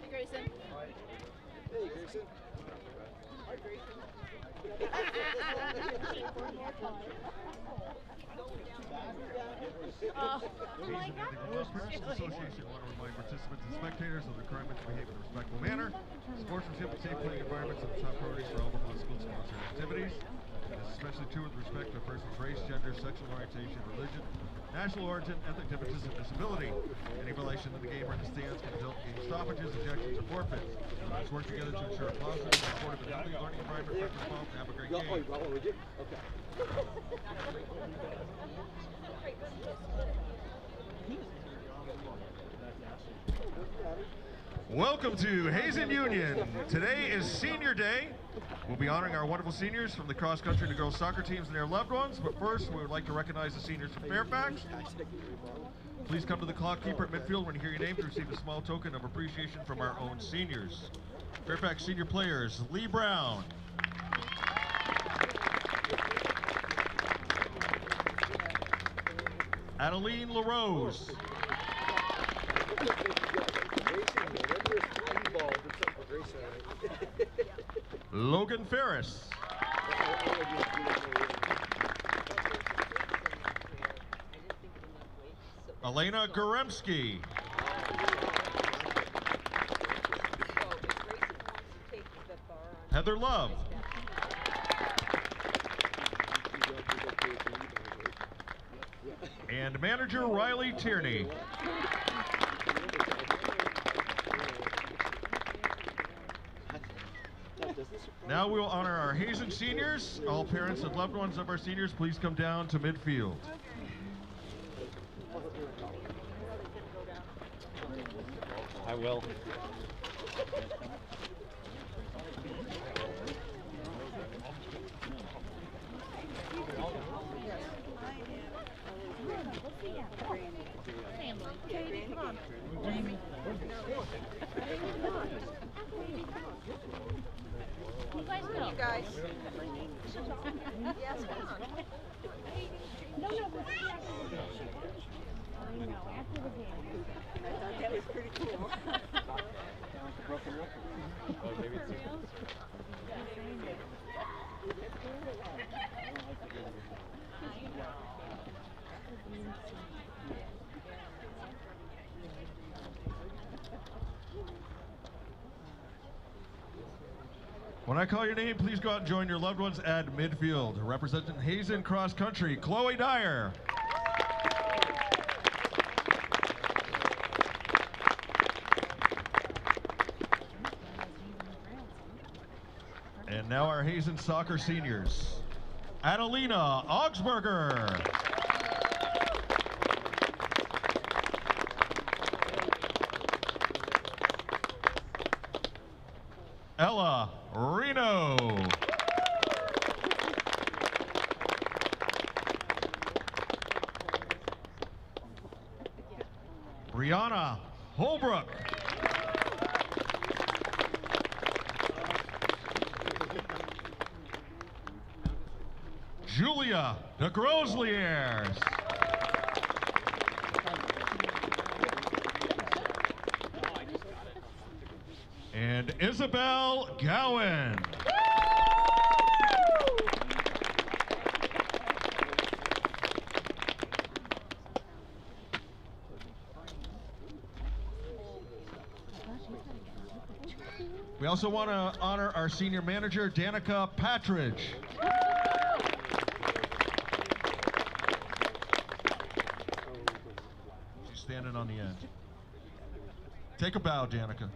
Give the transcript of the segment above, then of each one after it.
Hey, Grayson. Hey, Grayson. Hi, Grayson. Hazen Anti-Rules Professional Association want to remind participants and spectators of the requirement to behave in a respectful manner. Sportsmanship and safe playing environments are the top priorities for all Vermont school-sponsored activities. This is especially true with respect to a person's race, gender, sexual orientation, religion, national origin, ethnic differences, and disability. Any violation of the game or in the stands can result in game stoppages, ejections, or forfeits. Let's work together to ensure a positive, supportive, and healthy learning environment for the and have a great game. Oh, would you? Okay. Welcome to Hazen Union. Today is Senior Day. We'll be honoring our wonderful seniors from the cross-country and the girls soccer teams and their loved ones. But first, we would like to recognize the seniors from Fairfax. Please come to the clock keeper at midfield when you hear your name to receive a small token of appreciation from our own seniors. Fairfax senior players, Lee Brown. Adeline LaRose. Logan Ferris. Elena Goremski. Heather Love. And manager Riley Tierney. Now we will honor our Hazen seniors. All parents and loved ones of our seniors, please come down to midfield. I will. Katie, come on. You guys go. You guys. Yes, come on. No, I know, after the game. I thought that was pretty cool. Broken record. Oh, maybe it's When I call your name, please go out and join your loved ones at midfield. Representing Hazen Cross Country, Chloe Dyer. And now our Hazen soccer seniors. Adelina Augsburger. Ella Reno. Brianna Holbrook. Julia de Grosliers. And Isabel Gowan. We also want to honor our senior manager, Danica Patridge. She's standing on the end. Take a bow, Danica.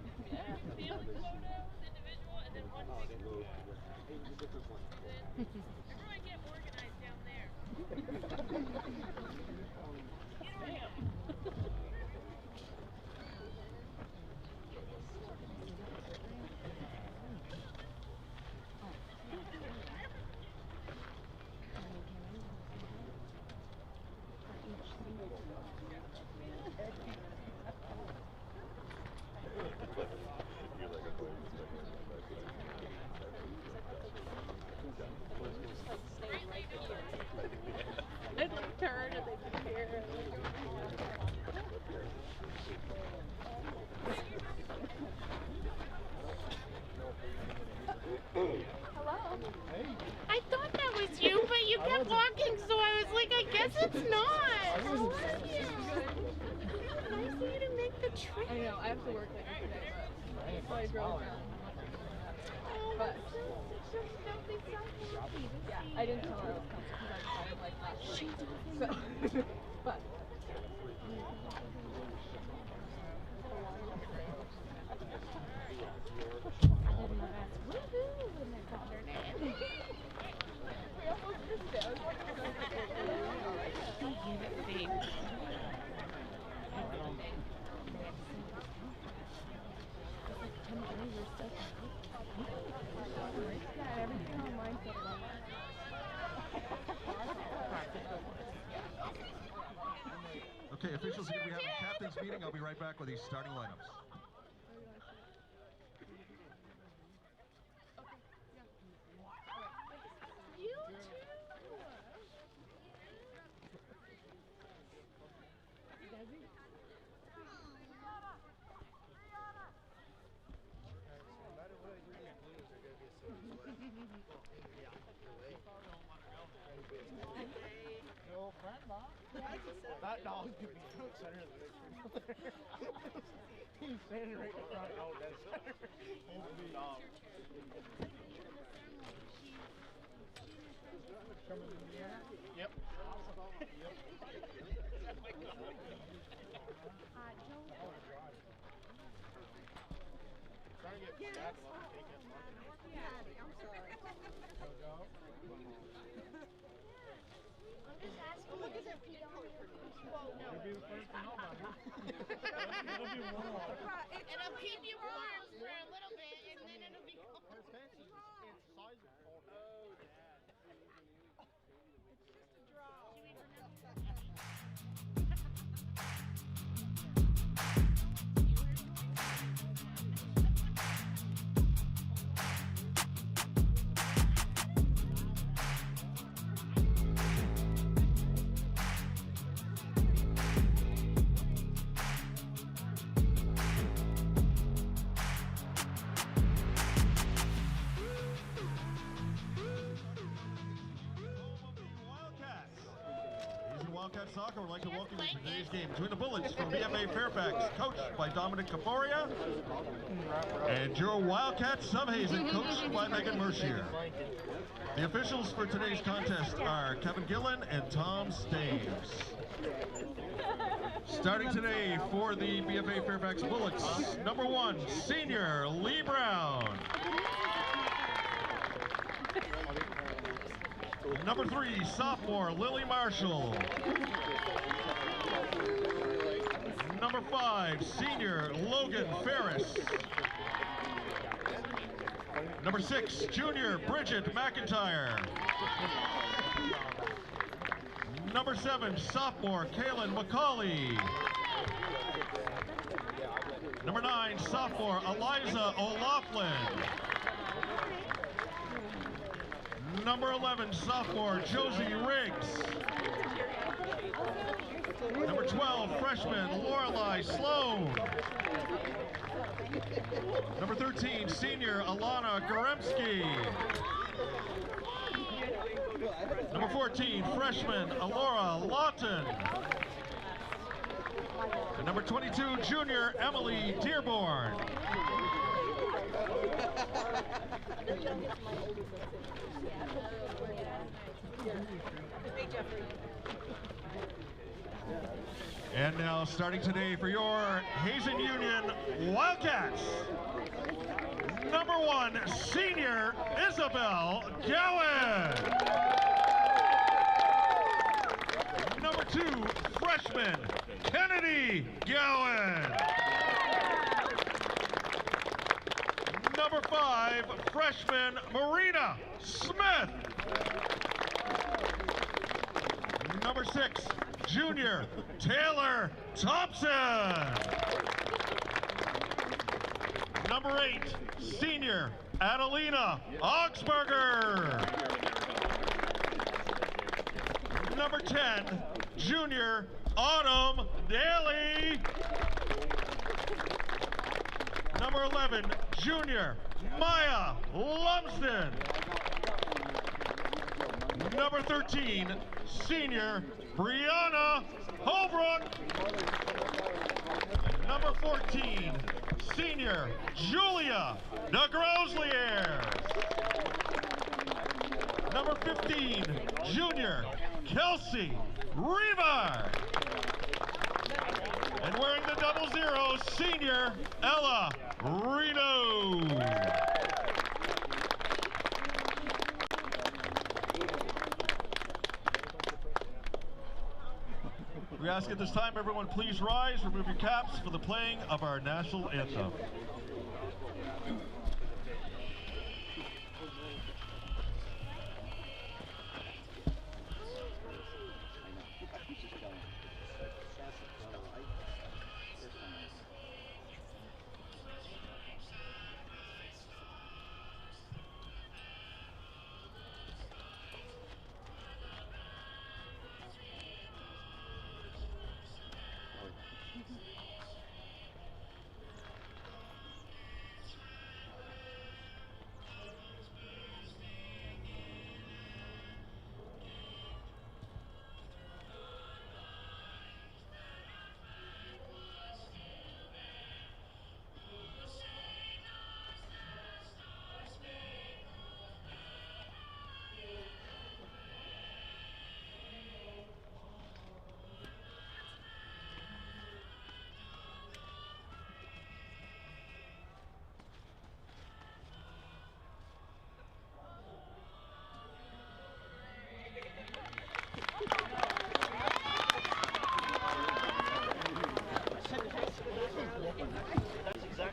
They'd like turn and they'd be here. Hello. Hey. I thought that was you, but you kept walking, so I was like, I guess it's not. How are you? Nice of you to make the trip. I know, I have to work later today, but so I drove down. But yeah, I didn't tell her I was coming because I decided like last week. So, but Okay, officials, here we have a captain's meeting. I'll be right back with these starting lineups. You too. That dog's gonna be so excited at this. He's standing right in front. Oh, that's the dog. Coming in the air? Yep. Yep. Trying to get back a lot. I'm sorry. Go. Look at that pee on your You'll be the first to know about it. It'll be warm. It'll keep you warm for a little bit, and then it'll be cold. It's fancy. It's sizable. Oh, Dad. It's just a draw. Wildcat Soccer would like to welcome you to today's game. Between the Bullets from BFA Fairfax, coached by Dominic Caforia, and your Wildcats of Hazen, coached by Megan Mercier. The officials for today's contest are Kevin Gillen and Tom Staves. Starting today for the BFA Fairfax Bullets, number 1, senior Lee Brown. Number 3, sophomore Lily Marshall. Number 5, senior Logan Ferris. Number 6, junior Bridget McIntyre. Number 7, sophomore Kaylin McCauley. Number 9, sophomore Eliza O'Loughlin. Number 11, sophomore Josie Riggs. Number 12, freshman Lorelei Sloan. Number 13, senior Alana Goremski. Number 14, freshman Alora Lawton. And number 22, junior Emily Dearborn. And now starting today for your Hazen Union Wildcats. Number 1, senior Isabel Gowan. Number 2, freshman Kennedy Gowan. Number 5, freshman Marina Smith. Number 6, junior Taylor Thompson. Number 8, senior Adelina Augsburger. Number 10, junior Autumn Daly. Number 11, junior Maya Lumsden. Number 13, senior Brianna Holbrook. Number 14, senior Julia DeGroslier. Number 15, junior Kelsey Reaver. And wearing the 00, senior Ella Reno. We ask at this time, everyone please rise, remove your caps for the playing of our national anthem.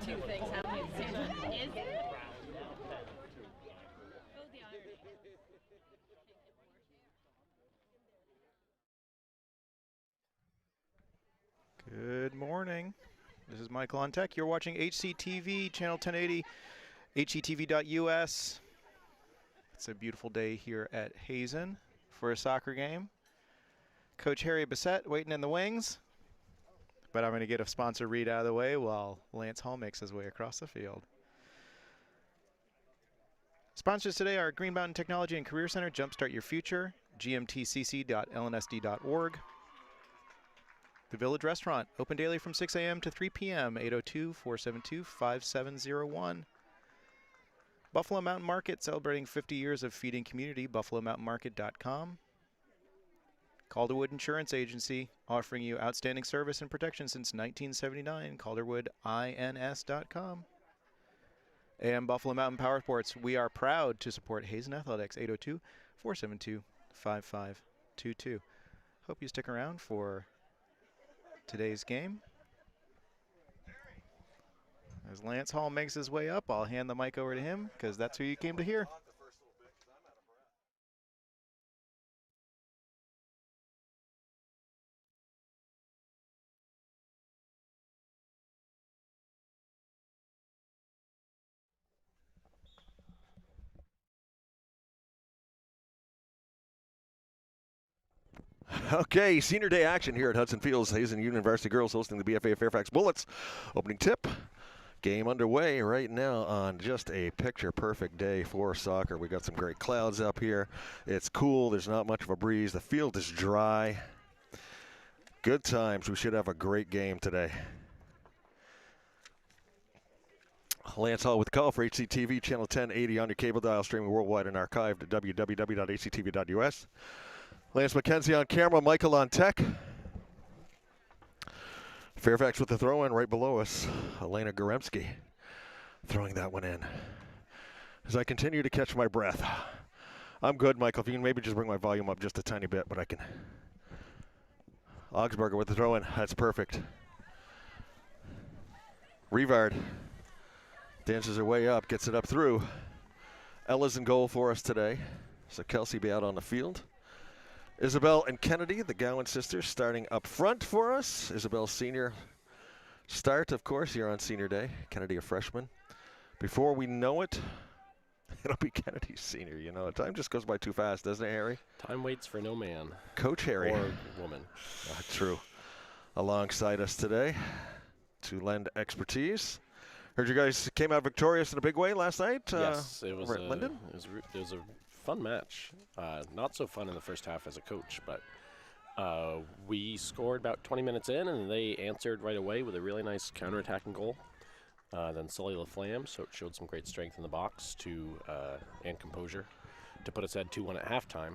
Two things happening at the same time. Is it? Good morning. This is Michael on Tech. You're watching HCTV, channel 1080, HCTV.us. It's a beautiful day here at Hazen for a soccer game. Coach Harry Bissett waiting in the wings. But I'm going to get a sponsor read out of the way while Lance Hall makes his way across the field. Sponsors today are Green Mountain Technology and Career Center, Jumpstart Your Future, gmtcc.lnsd.org. The Village Restaurant, open daily from 6 a.m. to 3 p.m., 802-472-5701. Buffalo Mountain Market, celebrating 50 years of feeding community, buffalomountainmarket.com. Calderwood Insurance Agency, offering you outstanding service and protection since 1979, calderwoodins.com. And Buffalo Mountain Power Sports, we are proud to support Hazen Athletics, 472-5522. Hope you stick around for today's game. As Lance Hall makes his way up, I'll hand the mic over to him because that's who you came to hear. Okay, senior day action here at Hudson Fields. Hazen Union Varsity girls hosting the BFA Fairfax Bullets. Opening tip. Game underway right now on just a picture-perfect day for soccer. We got some great clouds up here. It's cool. There's not much of a breeze. The field is dry. Good times. We should have a great game today. Lance Hall with the call for HCTV, channel 1080 on your cable dial, streaming worldwide and archived at www.hctv.us. Lance McKenzie on camera, Michael on tech. Fairfax with the throw-in right below us. Elena Goremski throwing that one in. As I continue to catch my breath. I'm good, Michael. If you can maybe just bring my volume up just a tiny bit, but I can. Augsburger with the throw-in. That's perfect. Revard dances her way up, gets it up through. Ella's in goal for us today. So Kelsey be out on the field. Isabel and Kennedy, the Gowan sisters, starting up front for us. Isabel senior start, of course, here on senior day. Kennedy a freshman. Before we know it, it'll be Kennedy's senior. You know, time just goes by too fast, doesn't it, Harry? Time waits for no man. Coach Harry. Or woman. True. Alongside us today to lend expertise. Heard you guys came out victorious in a big way last night. Yes, it was over at Linden. It was a fun match. Not so fun in the first half as a coach, but we scored about 20 minutes in, and they answered right away with a really nice counterattacking goal. Then Sully LaFlamme showed some great strength in the box and composure to put us at 2-1 at halftime.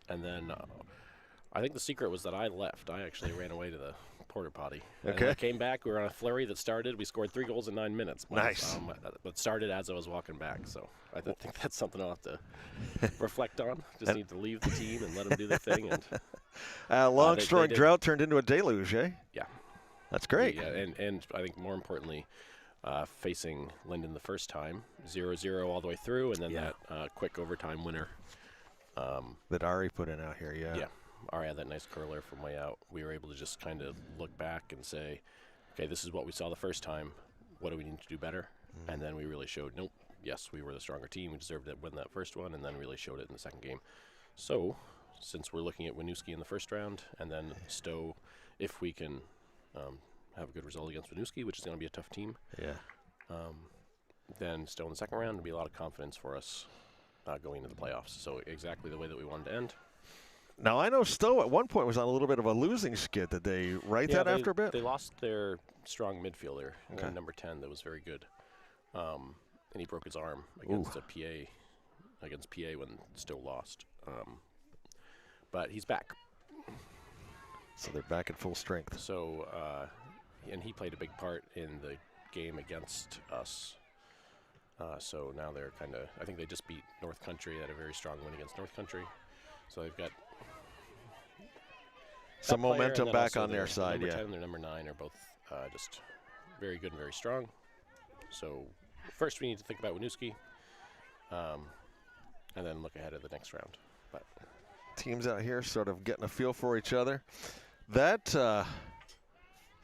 And then I think the secret was that I left. I actually ran away to the porta potty. Okay. And I came back. We were on a flurry that started. We scored 3 goals in 9 minutes. Nice. But started as I was walking back. So I think that's something I'll have to reflect on. Just need to leave the team and let them do their thing. And long-storing drought turned into a deluge, eh? Yeah. That's great. Yeah, and I think more importantly, facing Linden the first time, 0-0 all the way through, and then that quick overtime winner. That Ari put in out here, Yeah. Ari had that nice curler from way out. We were able to just kind of look back and say, okay, this is what we saw the first time. What do we need to do better? And then we really showed, nope, yes, we were the stronger team. We deserved to win that first one, and then really showed it in the second game. So since we're looking at Winooski in the first round, and then Stowe, if we can have a good result against Winooski, which is going to be a tough team. Yeah. Then Stowe in the second round, would be a lot of confidence for us going into the playoffs. So exactly the way that we wanted to end. Now, I know Stowe at one point was on a little bit of a losing skid. Did they right that after a bit? They lost their strong midfielder, number 10, that was very good. And he broke his arm against against PA when Stowe lost. But he's back. So they're back at full strength. So, and he played a big part in the game against us. So now they're kind of, I think they just beat North Country at a very strong win against North Country. So they've got some momentum back on their side, number 10 and their number 9 are both just very good and very strong. So first we need to think about Winooski, and then look ahead at the next round. But teams out here sort of getting a feel for each other. That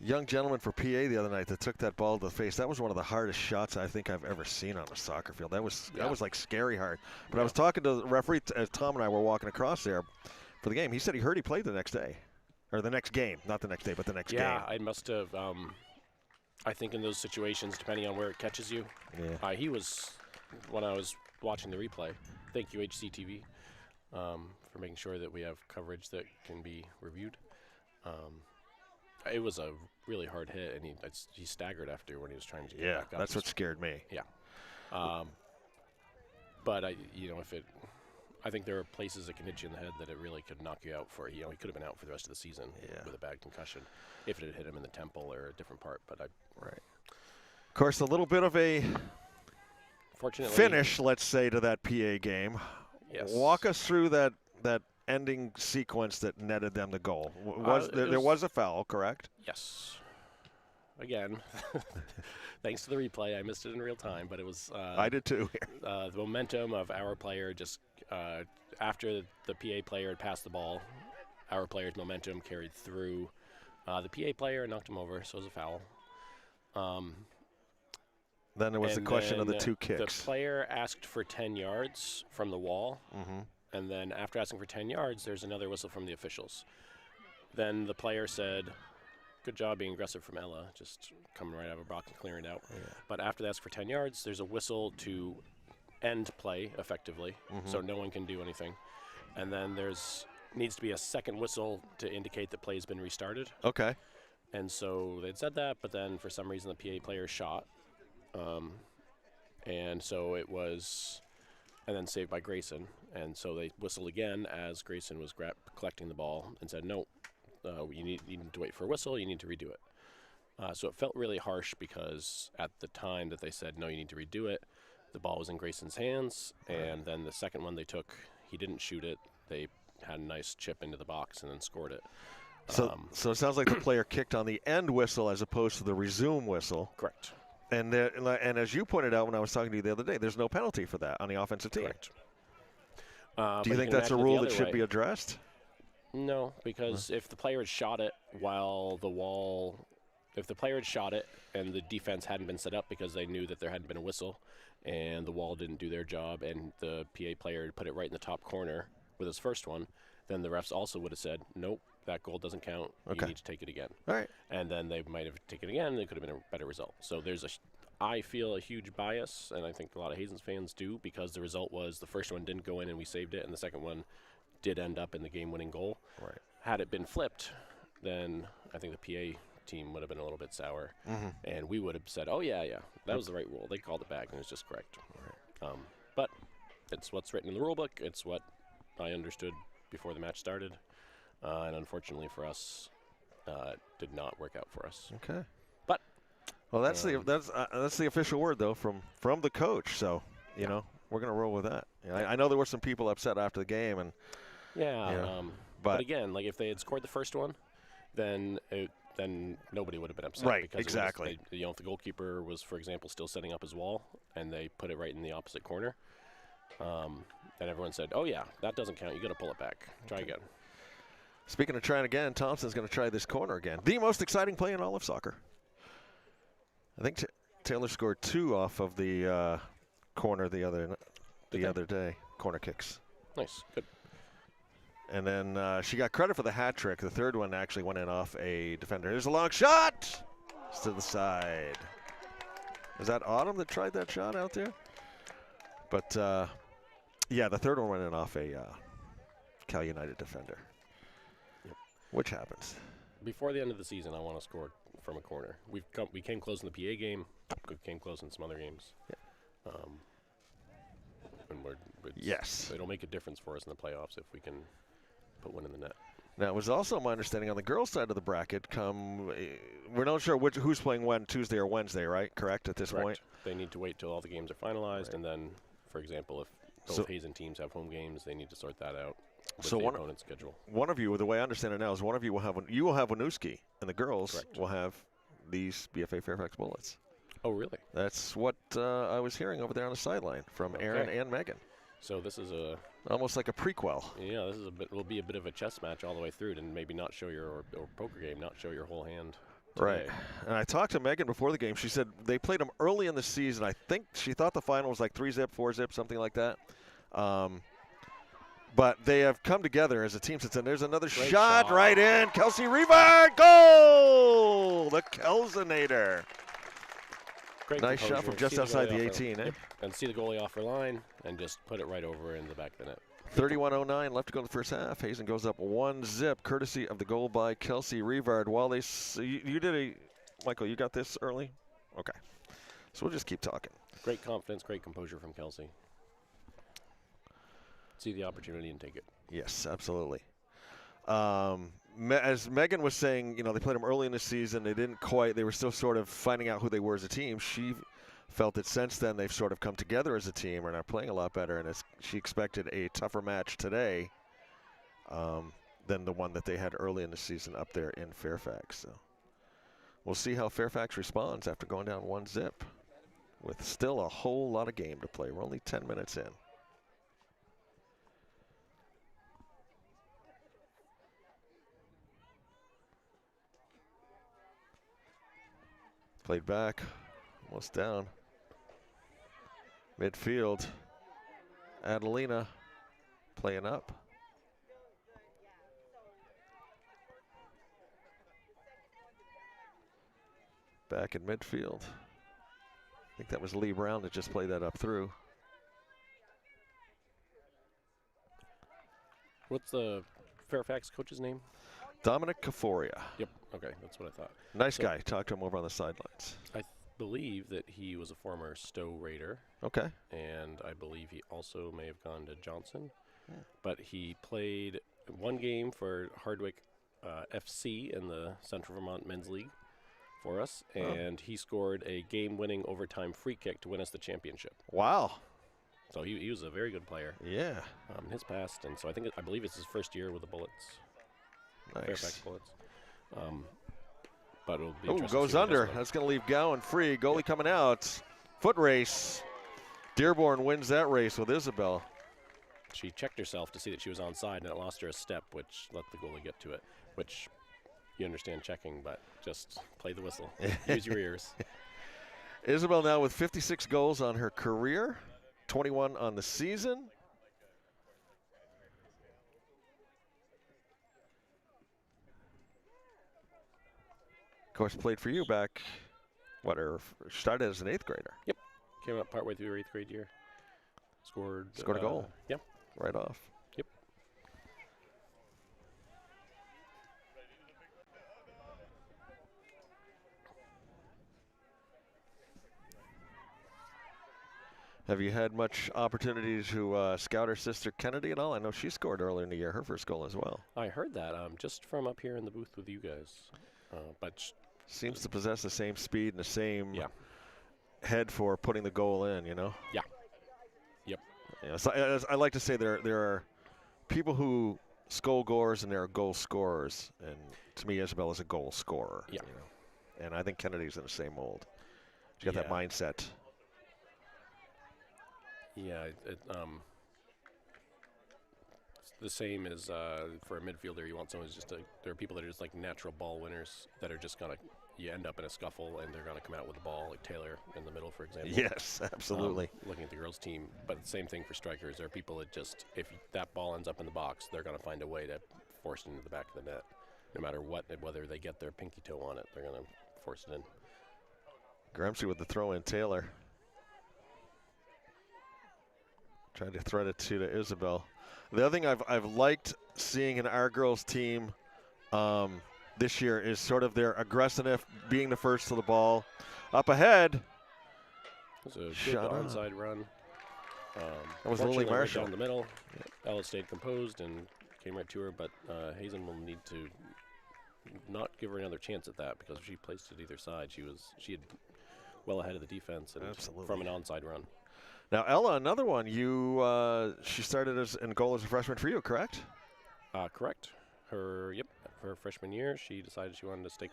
young gentleman for PA the other night that took that ball to the face, that was one of the hardest shots I think I've ever seen on a soccer field. That was like scary hard. But I was talking to the referee as Tom and I were walking across there for the game. He said he heard he played the next day. Or the next game. Not the next day, but the next game. Yeah, I must have. I think in those situations, depending on where it catches you, he was, when I was watching the replay, thank you HCTV for making sure that we have coverage that can be reviewed. It was a really hard hit, and he staggered after when he was trying to get back up. That's what scared me. Yeah. But I think there are places that can hit you in the head that it really could knock you out for. He could have been out for the rest of the season with a bad concussion if it had hit him in the temple or a different part. But right. Of course, a little bit of a fortunately finish, let's say, to that PA game Yes. Walk us through that ending sequence that netted them the goal. There was a foul, correct? Yes. Again, thanks to the replay, I missed it in real time, but it was. I did too. The momentum of our player just after the PA player had passed the ball, our player's momentum carried through the PA player and knocked him over, so it was a foul. Then there was the question of the 2 kicks. The player asked for 10 yards from the wall, and then after asking for 10 yards, there's another whistle from the officials. Then the player said, "Good job being aggressive from Ella, just coming right out of a block and clearing it out." Yeah. But after they ask for 10 yards, there's a whistle to end play effectively, so no one can do anything. And then needs to be a second whistle to indicate that play's been restarted. Okay. And so they'd said that, but then for some reason the PA player shot. And so it was, and then saved by Grayson. And so they whistled again as Grayson was collecting the ball and said, "No, you need to wait for a whistle, you need to redo it." So it felt really harsh because at the time that they said, "No, you need to redo it," the ball was in Grayson's hands. And then the second one they took, he didn't shoot it. They had a nice chip into the box and then scored it. So it sounds like the player kicked on the end whistle as opposed to the resume whistle. Correct. And as you pointed out when I was talking to you the other day, there's no penalty for that on the offensive team. Correct. Do you think that's a rule that should be addressed? No, because if the player had shot it while the wall, if the player had shot it and the defense hadn't been set up because they knew that there hadn't been a whistle and the wall didn't do their job and the PA player had put it right in the top corner with his first one, then the refs also would have said, "Nope, that goal doesn't count. Okay. You need to take it again." All right. And then they might have taken it again, and it could have been a better result. So I feel a huge bias, and I think a lot of Hazen's fans do, because the result was the first one didn't go in and we saved it, and the second one did end up in the game-winning goal. Right. Had it been flipped, then I think the PA team would have been a little bit sour, and we would have said, "Oh, yeah, that was the right rule. They called it back, and it was just correct." Right. But it's what's written in the rule book. It's what I understood before the match started, and unfortunately for us, it did not work out for us. Okay. But well, that's the official word though from the coach. So you know we're gonna roll with that. You know, I know there were some people upset after the game, and but again, like if they had scored the first one, then nobody would have been upset. Right. Because Exactly. if the goalkeeper was, for example, still setting up his wall, and they put it right in the opposite corner. And everyone said, "Oh, yeah, that doesn't count. You got to pull it back. Try again." Speaking of trying again, Thompson's going to try this corner again. The most exciting play in all of soccer. I think Taylor scored 2 off of the corner the other day. Corner kicks. Nice. Good. And then she got credit for the hat trick. The third one actually went in off a defender. Here's a long shot. It's to the side. Was that Autumn that tried that shot out there? But yeah, the third one went in off a Cal United defender, which happens. Before the end of the season, I want to score from a corner. We came close in the PA game. We came close in some other games. Yeah. And yes. It'll make a difference for us in the playoffs if we can put one in the net. Now, it was also my understanding on the girls' side of the bracket, we're not sure who's playing when, Tuesday or Wednesday, right? Correct at this point? They need to wait till all the games are finalized, and then, for example, if both Hazen teams have home games, they need to sort that out with the opponent's schedule. One of you, the way I understand it now, is one of you will have Winooski, and the girls will have these BFA Fairfax Bullets. Oh, really? That's what I was hearing over there on the sideline from Aaron and Megan. So this is almost like a prequel. Yeah, this is will be a bit of a chess match all the way through, and maybe not show or poker game, not show your whole hand today. Right. And I talked to Megan before the game. She said they played them early in the season. I think she thought the final was like 3-zip, 4-zip, something like that. But they have come together as a team since then. There's another shot right in. Kelsey Revard, goal! The Kelsonator. Great nice shot from just outside the 18, eh? And see the goalie off her line and just put it right over in the back of the net. 31:09 left to go in the first half. Hazen goes up 1-zip, courtesy of the goal by Kelsey Revard. While they, you did Michael, you got this early? Okay. So we'll just keep talking. Great confidence, great composure from Kelsey. See the opportunity and take it. Yes, absolutely. As Megan was saying, they played them early in the season. They were still sort of finding out who they were as a team. She felt that since then they've sort of come together as a team and are playing a lot better. And she expected a tougher match today than the one that they had early in the season up there in Fairfax. So we'll see how Fairfax responds after going down 1-0 with still a whole lot of game to play. We're only 10 minutes in. Played back, almost down. Midfield, Adelina playing up. Back in midfield. I think that was Lee Brown that just played that up through. What's the Fairfax coach's name? Dominic Caforia. Yep. Okay, that's what I thought. Nice guy. Talked to him over on the sidelines. I believe that he was a former Stowe Raider. Okay. And I believe he also may have gone to Johnson. But he played one game for Hardwick FC in the Central Vermont Men's League for us, and he scored a game-winning overtime free kick to win us the championship. Wow. So he was a very good player. Yeah. In his past, and so I believe it's his first year with the Bullets. Nice. Fairfax Bullets. But it'll be oh, goes under. That's going to leave Gowan free. Goalie coming out. Foot race. Dearborn wins that race with Isabel. She checked herself to see that she was onside, and it lost her a step, which let the goalie get to it, which you understand checking, but just play the whistle. Use your ears. Isabel now with 56 goals on her career, 21 on the season. Of course, played for you back, started as an 8th grader. Yep. Came up partway through her 8th grade year. Scored a goal. Yep. Right off. Yep. Have you had much opportunity to scout her sister Kennedy at all? I know she scored earlier in the year, her first goal as well. I heard that just from up here in the booth with you guys. But seems to possess the same speed and the same head for putting the goal in, you know? Yeah. Yep. Yeah, so I like to say there are people who goal goals and there are goal scorers. And to me, Isabel is a goal scorer. Yeah. You know? And I think Kennedy's in the same mold. She's got that mindset. Yeah, it's the same as for a midfielder. You want someone who's there are people that are just like natural ball winners that are just you end up in a scuffle and they're gonna come out with the ball, like Taylor in the middle, for example. Yes, absolutely. Looking at the girls' team, but the same thing for strikers. There are people that just, if that ball ends up in the box, they're gonna find a way to force it into the back of the net, no matter what, whether they get their pinky toe on it, they're gonna force it in. Gramsci with the throw in, Taylor. Trying to thread it to Isabel. The other thing I've liked seeing in our girls' team this year is sort of their aggressiveness, being the first to the ball. Up ahead. It was a good onside run. That was Lily Marshall. Down the middle. Ella stayed composed and came right to her, but Hazen will need to not give her another chance at that, because if she placed it either side, she had well ahead of the defense and from an onside run. Now, Ella, another one. She started in goal as a freshman for you, correct? Correct. Her freshman year, she decided she wanted to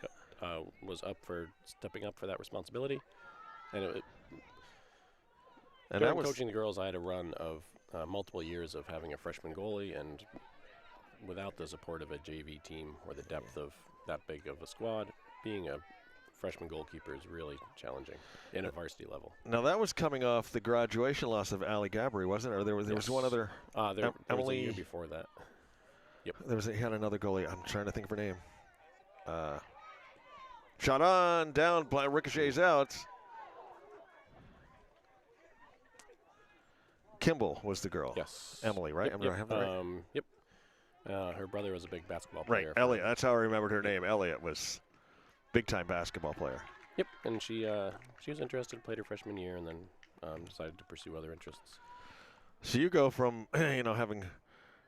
was up for stepping up for that responsibility. And during coaching the girls, I had a run of multiple years of having a freshman goalie, and without the support of a JV team or the depth of that big of a squad, being a freshman goalkeeper is really challenging in a varsity level. Now that was coming off the graduation loss of Ali Gabri, wasn't it? Or there was one other. There was a year before that. Yep. He had another goalie. I'm trying to think of her name. Shot on, down, ricochets out. Kimball was the girl. Yes. Emily, right? Yep, Do I have that right? Yep. Her brother was a big basketball right, player. Elliot. That's how I remembered her name. Elliot was big-time basketball player. Yep, and she was interested, played her freshman year, and then decided to pursue other interests. So you go from having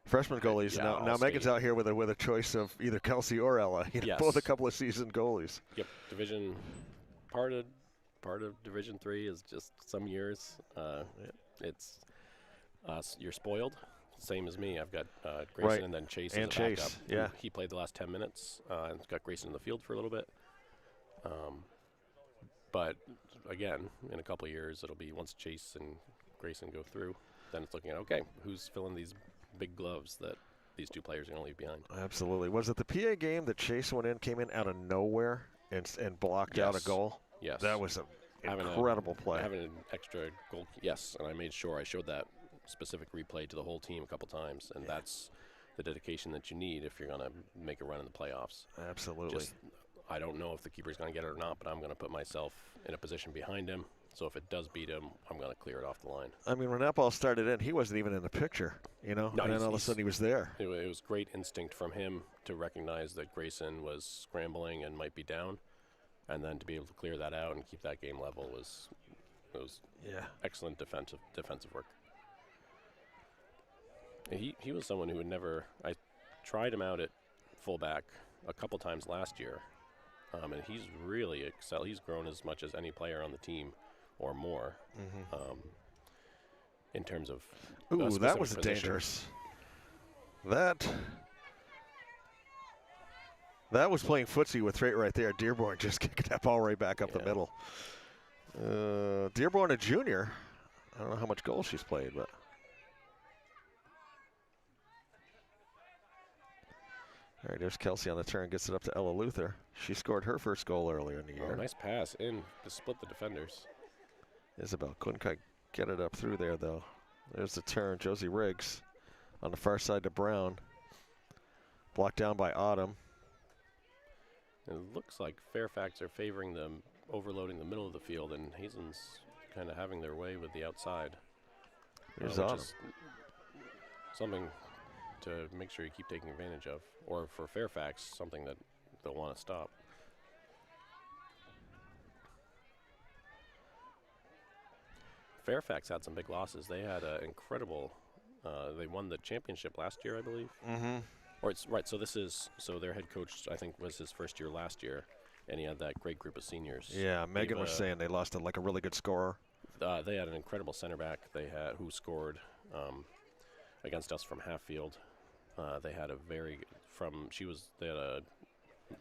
freshman goalies. Now Megan's out here with a choice of either Kelsey or Ella. Yes. Both a couple of seasoned goalies. Yep, division parted, part of Division 3 is just some years it's you're spoiled. Same as me. I've got Grayson Right. and then Chase And as a Chase, backup. yeah. He played the last 10 minutes and got Grayson in the field for a little bit. But again, in a couple of years, it'll be once Chase and Grayson go through, then it's looking at, okay, who's filling these big gloves that these two players are going to leave behind. Absolutely. Was it the PA game that Chase came in out of nowhere and blocked out a goal? Yes. That was an incredible play. Having an extra goal, yes, and I made sure I showed that specific replay to the whole team a couple times, and that's the dedication that you need if you're going to make a run in the playoffs. Absolutely. I don't know if the keeper's going to get it or not, but I'm going to put myself in a position behind him. So if it does beat him, I'm going to clear it off the line. I mean, when that ball started in, he wasn't even in the picture, you know? No, and then all of a sudden he was there. It was great instinct from him to recognize that Grayson was scrambling and might be down, and then to be able to clear that out and keep that game level was excellent defensive work. He was someone who would never. I tried him out at fullback a couple times last year, and he's really excelled. He's grown as much as any player on the team, or more, in terms of. Ooh, that was position. dangerous. That was playing footsie with right there. Dearborn just kicked that ball right back up the middle. Dearborn, a junior. I don't know how much goal she's played, but. All right, there's Kelsey on the turn, gets it up to Ella Luther. She scored her first goal earlier in the year. Nice pass in to split the defenders. Isabel couldn't quite get it up through there, though. There's the turn. Josie Riggs on the far side to Brown. Blocked down by Autumn. And it looks like Fairfax are favoring them, overloading the middle of the field, and Hazen's kind of having their way with the outside. Here's which Autumn. is something to make sure you keep taking advantage of, or for Fairfax, something that they'll want to stop. Fairfax had some big losses. They had an incredible. They won the championship last year, I believe. Mm-hmm. Or it's right. So their head coach, I think, was his first year last year, and he had that great group of seniors. Yeah, Megan was saying they lost like a really good scorer. They had an incredible center back. They had who scored against us from half field. They had they had a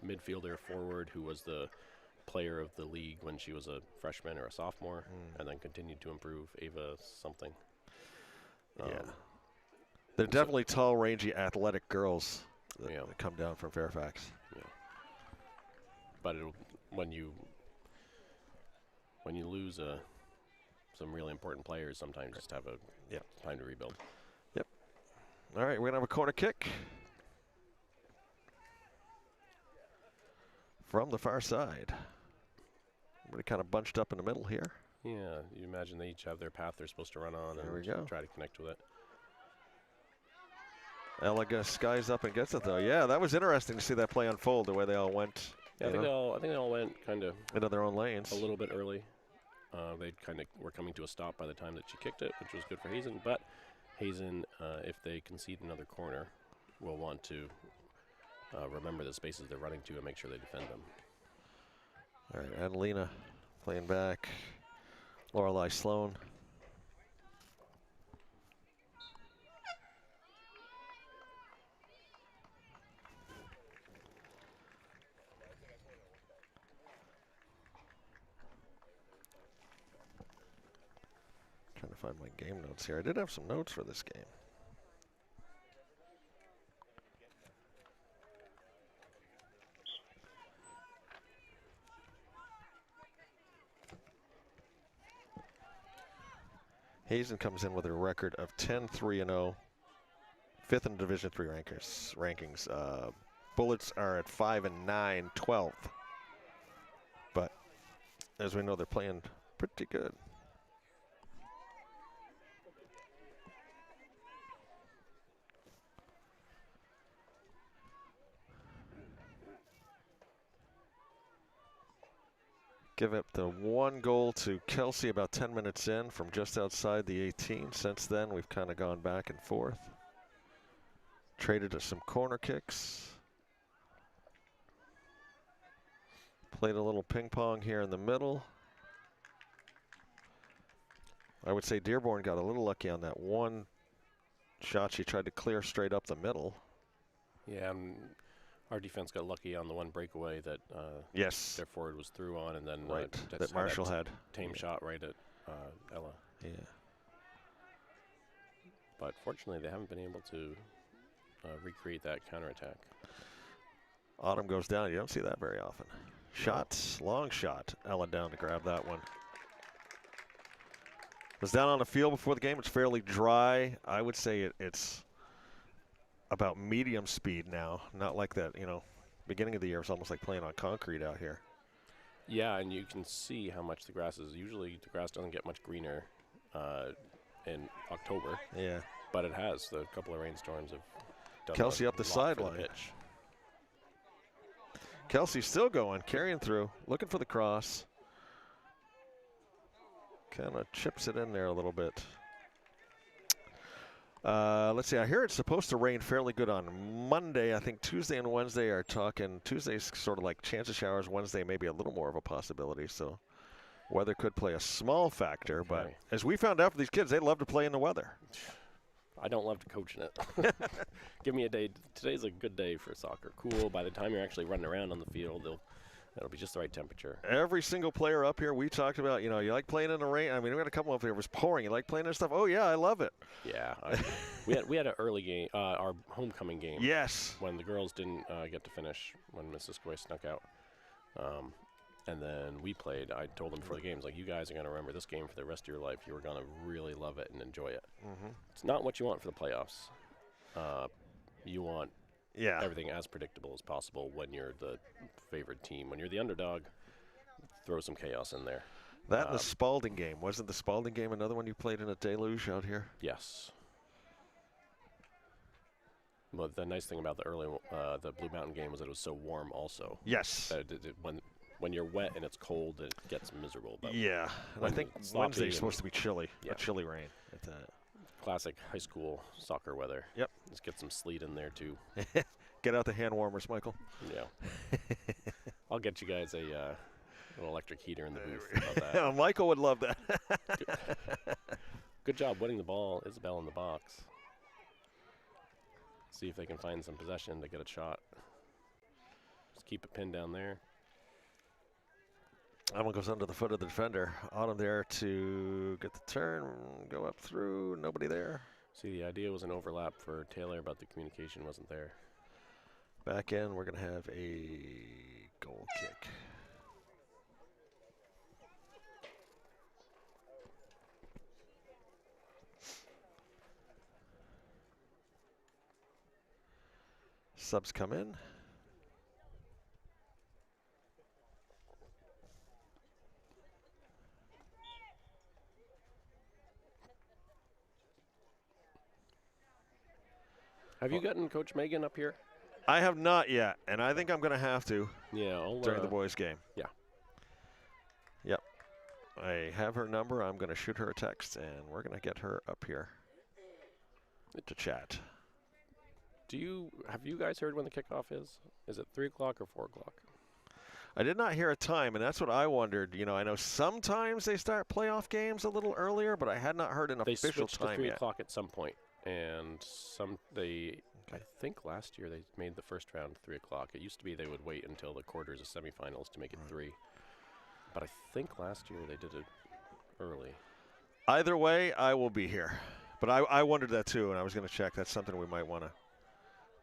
midfielder forward who was the player of the league when she was a freshman or a sophomore, and then continued to improve. Ava something. Yeah, they're definitely tall, rangy, athletic girls that come down from Fairfax. Yeah. But when you lose some really important players, sometimes just have a time to rebuild. Yep. All right, we're gonna have a corner kick from the far side. Everybody kind of bunched up in the middle here. Yeah, you imagine they each have their path they're supposed to run on, There and we go. try to connect with it. Ella skies up and gets it though. Yeah, that was interesting to see that play unfold, the way they all went. Yeah, I think they all went kind of into their own lanes a little bit early. They kind of were coming to a stop by the time that she kicked it, which was good for Hazen. But Hazen, if they concede another corner, will want to remember the spaces they're running to and make sure they defend them. All right, Adelina playing back. Lorelei Sloan. Trying to find my game notes here. I did have some notes for this game. Hazen comes in with a record of 10-3-0, fifth in Division III rankings. Bullets are at 5-9, 12th. But as we know, they're playing pretty good. Give up the one goal to Kelsey about 10 minutes in from just outside the 18. Since then, we've kind of gone back and forth. Traded to some corner kicks. Played a little ping pong here in the middle. I would say Dearborn got a little lucky on that one shot. She tried to clear straight up the middle. Yeah, our defense got lucky on the one breakaway that Yes. their forward was through on, and then Right, just that Marshall had. Tame shot right at Ella. Yeah. But fortunately, they haven't been able to recreate that counterattack. Autumn goes down. You don't see that very often. Shot, long shot. Ella down to grab that one. Was down on the field before the game. It's fairly dry. I would say it's about medium speed now. Not like that, you know, beginning of the year it's almost like playing on concrete out here. Yeah, and you can see how much the grass is. Usually the grass doesn't get much greener in October. Yeah. But it has. The couple of rainstorms have done Kelsey a up the lot for sideline. pitch. Kelsey still going, carrying through, looking for the cross. Kind of chips it in there a little bit. Let's see, I hear it's supposed to rain fairly good on Monday. I think Tuesday and Wednesday are talking. Tuesday's sort of like chance of showers. Wednesday maybe a little more of a possibility. So weather could play a small factor. Okay. But as we found out for these kids, they love to play in the weather. I don't love to coach in it. Give me a day. Today's a good day for soccer. Cool. By the time you're actually running around on the field, it'll be just the right temperature. Every single player up here, we talked about, you know, you like playing in the rain. I mean, we had a couple up here. It was pouring. You like playing in stuff? Oh, yeah, I love it. Yeah. We had an early game, our homecoming game. Yes. When the girls didn't get to finish, when Mrs. Squay snuck out. And then we played. I told them before the games, like, you guys are going to remember this game for the rest of your life. You are going to really love it and enjoy it. Mm-hmm. It's not what you want for the playoffs. You want everything as predictable as possible when you're the favored team. When you're the underdog, throw some chaos in there. That and the Spalding game. Wasn't the Spalding game another one you played in a deluge out here? Yes. Well, the nice thing about the Blue Mountain game was that it was so warm also. Yes. When you're wet and it's cold, it gets miserable. But yeah. And I think Wednesday's supposed to be chilly. Yeah. A chilly rain at that. Classic high school soccer weather. Yep. Let's get some sleet in there, too. Get out the hand warmers, Michael. Yeah. I'll get you guys an electric heater in the booth. How about that? Michael would love that. Good job winning the ball, Isabel, in the box. See if they can find some possession to get a shot. Just keep it pinned down there. That one goes under the foot of the defender. Autumn there to get the turn, go up through, nobody there. See, the idea was an overlap for Taylor, but the communication wasn't there. Back in, we're going to have a goal kick. Subs come in. Have you gotten Coach Megan up here? I have not yet, and I think I'm going to have to during the boys' game. Yeah. Yep. I have her number. I'm going to shoot her a text, and we're going to get her up here to chat. Have you guys heard when the kickoff is? Is it 3 o'clock or 4 o'clock? I did not hear a time, and that's what I wondered. You know, I know sometimes they start playoff games a little earlier, but I had not heard an official time yet. They switched to 3 yet. o'clock at some point, and I think last year they made the first round 3 o'clock. It used to be they would wait until the quarters of semifinals to make it 3. But I think last year they did it early. Either way, I will be here. But I wondered that too, and I was going to check. That's something we might want to.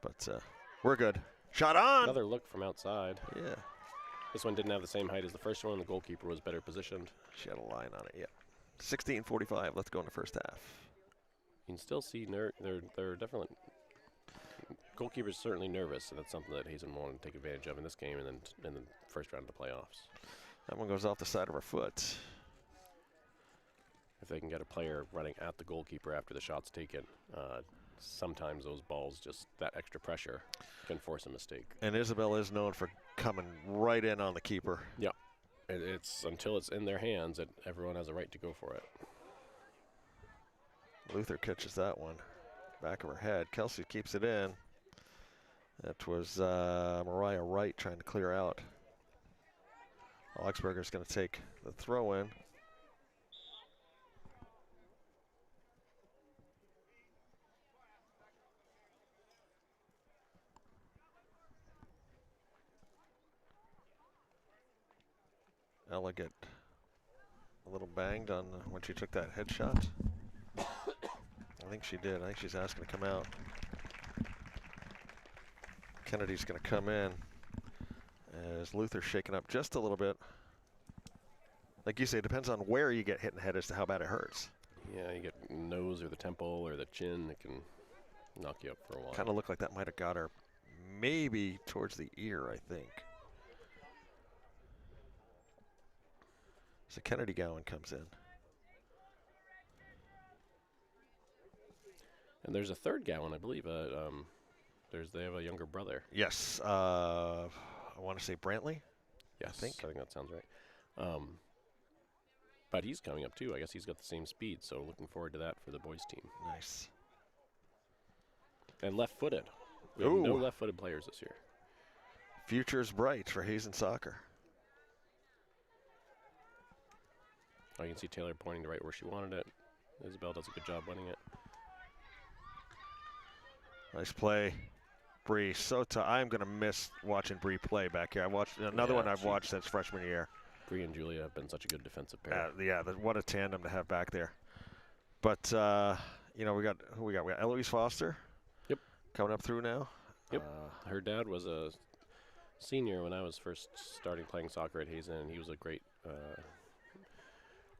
But we're good. Shot on! Another look from outside. Yeah. This one didn't have the same height as the first one. The goalkeeper was better positioned. She had a line on it, yeah. 16:45. Let's go in the first half. You can still see they're definitely goalkeeper's certainly nervous, and that's something that Hazen wanted to take advantage of in this game, and then in the first round of the playoffs. That one goes off the side of her foot. If they can get a player running at the goalkeeper after the shot's taken, sometimes those balls, just that extra pressure, can force a mistake. And Isabel is known for coming right in on the keeper. Yeah. It's until it's in their hands that everyone has a right to go for it. Luther catches that one. Back of her head. Kelsey keeps it in. That was Mariah Wright trying to clear out. Augsburger's going to take the throw in. Ella get a little banged on when she took that headshot? I think she did. I think she's asking to come out. Kennedy's going to come in as Luther's shaken up just a little bit. Like you say, it depends on where you get hit in the head as to how bad it hurts. Yeah, you get nose or the temple or the chin. It can knock you up for a while. Kind of looked like that might have got her maybe towards the ear, I think. So Kennedy Gowan comes in. And there's a third Gowan, I believe. They have a younger brother. Yes. I want to say Brantley. Yes, I think that sounds right. But he's coming up too. I guess he's got the same speed, so looking forward to that for the boys team. Nice. And left-footed. We have no left-footed players this year. Future's bright for Hazen soccer. Oh, you can see Taylor pointing to right where she wanted it. Isabel does a good job winning it. Nice play. Bree, so I'm going to miss watching Bree play back here. I watched another one I've watched since freshman year. Bree and Julia have been such a good defensive pair. What a tandem to have back there. But, we got who we got? We got Eloise Foster. Yep. Coming up through now. Yep. Her dad was a senior when I was first starting playing soccer at Hazen, and he was a great,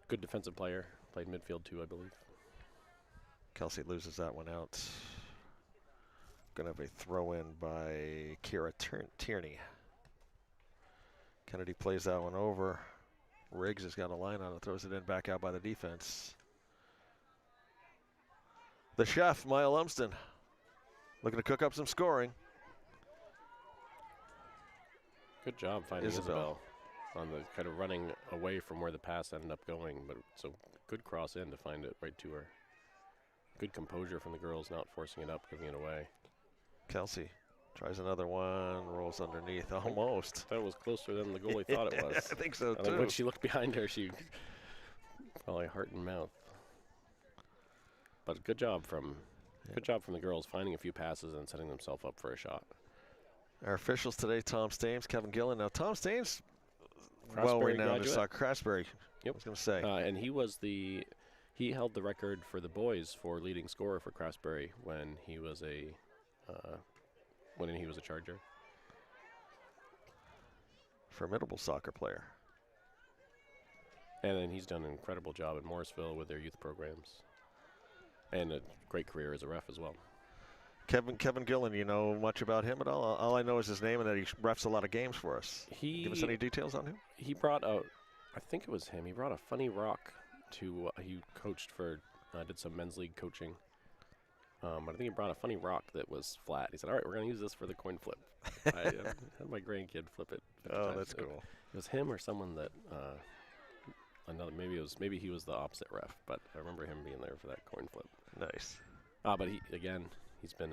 good defensive player. Played midfield too, I believe. Kelsey loses that one out. Going to have a throw in by Kira Tierney. Kennedy plays that one over. Riggs has got a line on it, throws it in back out by the defense. The chef, Maya Lumsden, looking to cook up some scoring. Good job finding Isabel on the kind of running away from where the pass ended up going, but so good cross in to find it right to her. Good composure from the girls, not forcing it up, giving it away. Kelsey tries another one, rolls underneath, almost. That was closer than the goalie thought it was. I think so, too. When she looked behind her, she probably heart and mouth. But good job from the girls finding a few passes and setting themselves up for a shot. Our officials today, Tom Stames, Kevin Gillen. Now, Tom Stames, well-renowned as soccer. Craftsbury, yep. I was going to say. And he held the record for the boys for leading scorer for Craftsbury when he was a Charger. Formidable soccer player. And then he's done an incredible job at Morrisville with their youth programs. And a great career as a ref as well. Kevin Gillen, you know much about him at all? All I know is his name and that he refs a lot of games for us. Give us any details on him? He brought I think it was him. He brought a funny rock to, he coached for, did some men's league coaching. I think he brought a funny rock that was flat. He said, all right, we're going to use this for the coin flip. I had my grandkid flip it. Oh, that's cool. It was him or someone that, maybe he was the opposite ref, but I remember him being there for that coin flip. Nice. But he's been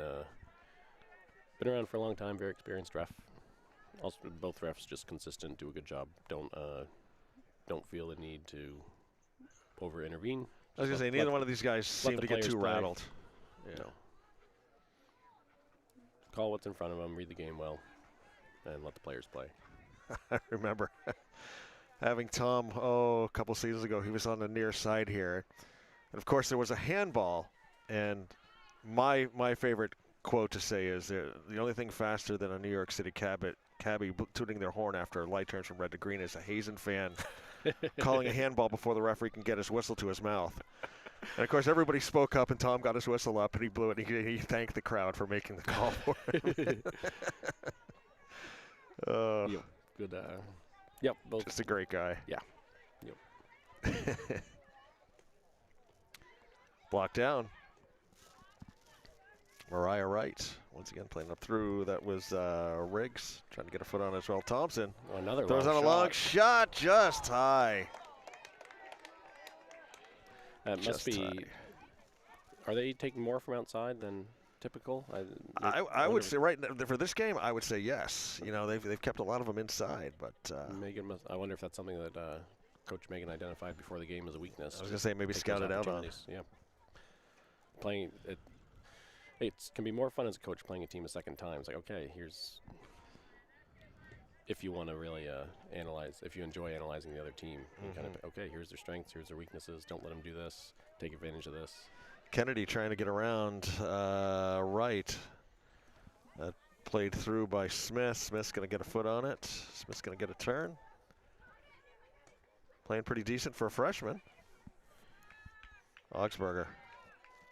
around for a long time, very experienced ref. Also, both refs just consistent, do a good job. Don't feel the need to over intervene. I was going to say, neither one of these guys seem to get too rattled. Yeah. No. Call what's in front of them, read the game well, and let the players play. I remember having Tom, a couple seasons ago, he was on the near side here. And, of course, there was a handball. And my favorite quote to say is, the only thing faster than a New York City cabbie tooting their horn after a light turns from red to green is a Hazen fan calling a handball before the referee can get his whistle to his mouth. And, of course, everybody spoke up, and Tom got his whistle up, and he blew it, and he thanked the crowd for making the call for him. Yep. Good. Yep. Both. Just a great guy. Yeah. Yep. Blocked down. Mariah Wright, once again playing up through. That was Riggs trying to get a foot on as well. Thompson throws out a long shot, just high. That must be. Are they taking more from outside than typical? I would say for this game, I would say yes. You know, they've kept a lot of them inside, but Megan I wonder if that's something that Coach Megan identified before the game as a weakness. I was gonna say maybe scouted out on. Yeah. Playing it can be more fun as a coach playing a team a second time. It's like, okay, if you want to really analyze, if you enjoy analyzing the other team, you kind of, okay, here's their strengths, here's their weaknesses, don't let them do this, take advantage of this. Kennedy trying to get around right. That played through by Smith. Smith's going to get a foot on it. Smith's going to get a turn. Playing pretty decent for a freshman. Augsburger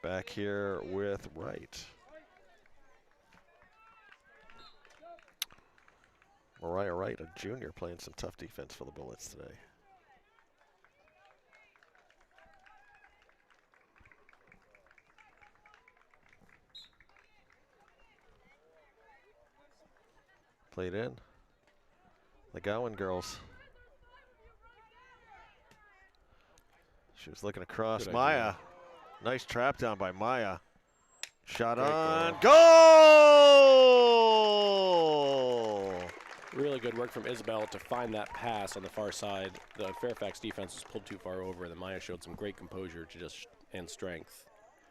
back here with Wright. Mariah Wright, a junior, playing some tough defense for the Bullets today. Played in. The Gowan girls. She was looking across. Good Maya. idea. Nice trap down by Maya. Shot Great on. goal. Goal! Really good work from Isabel to find that pass on the far side. The Fairfax defense was pulled too far over, and then Maya showed some great composure to just and strength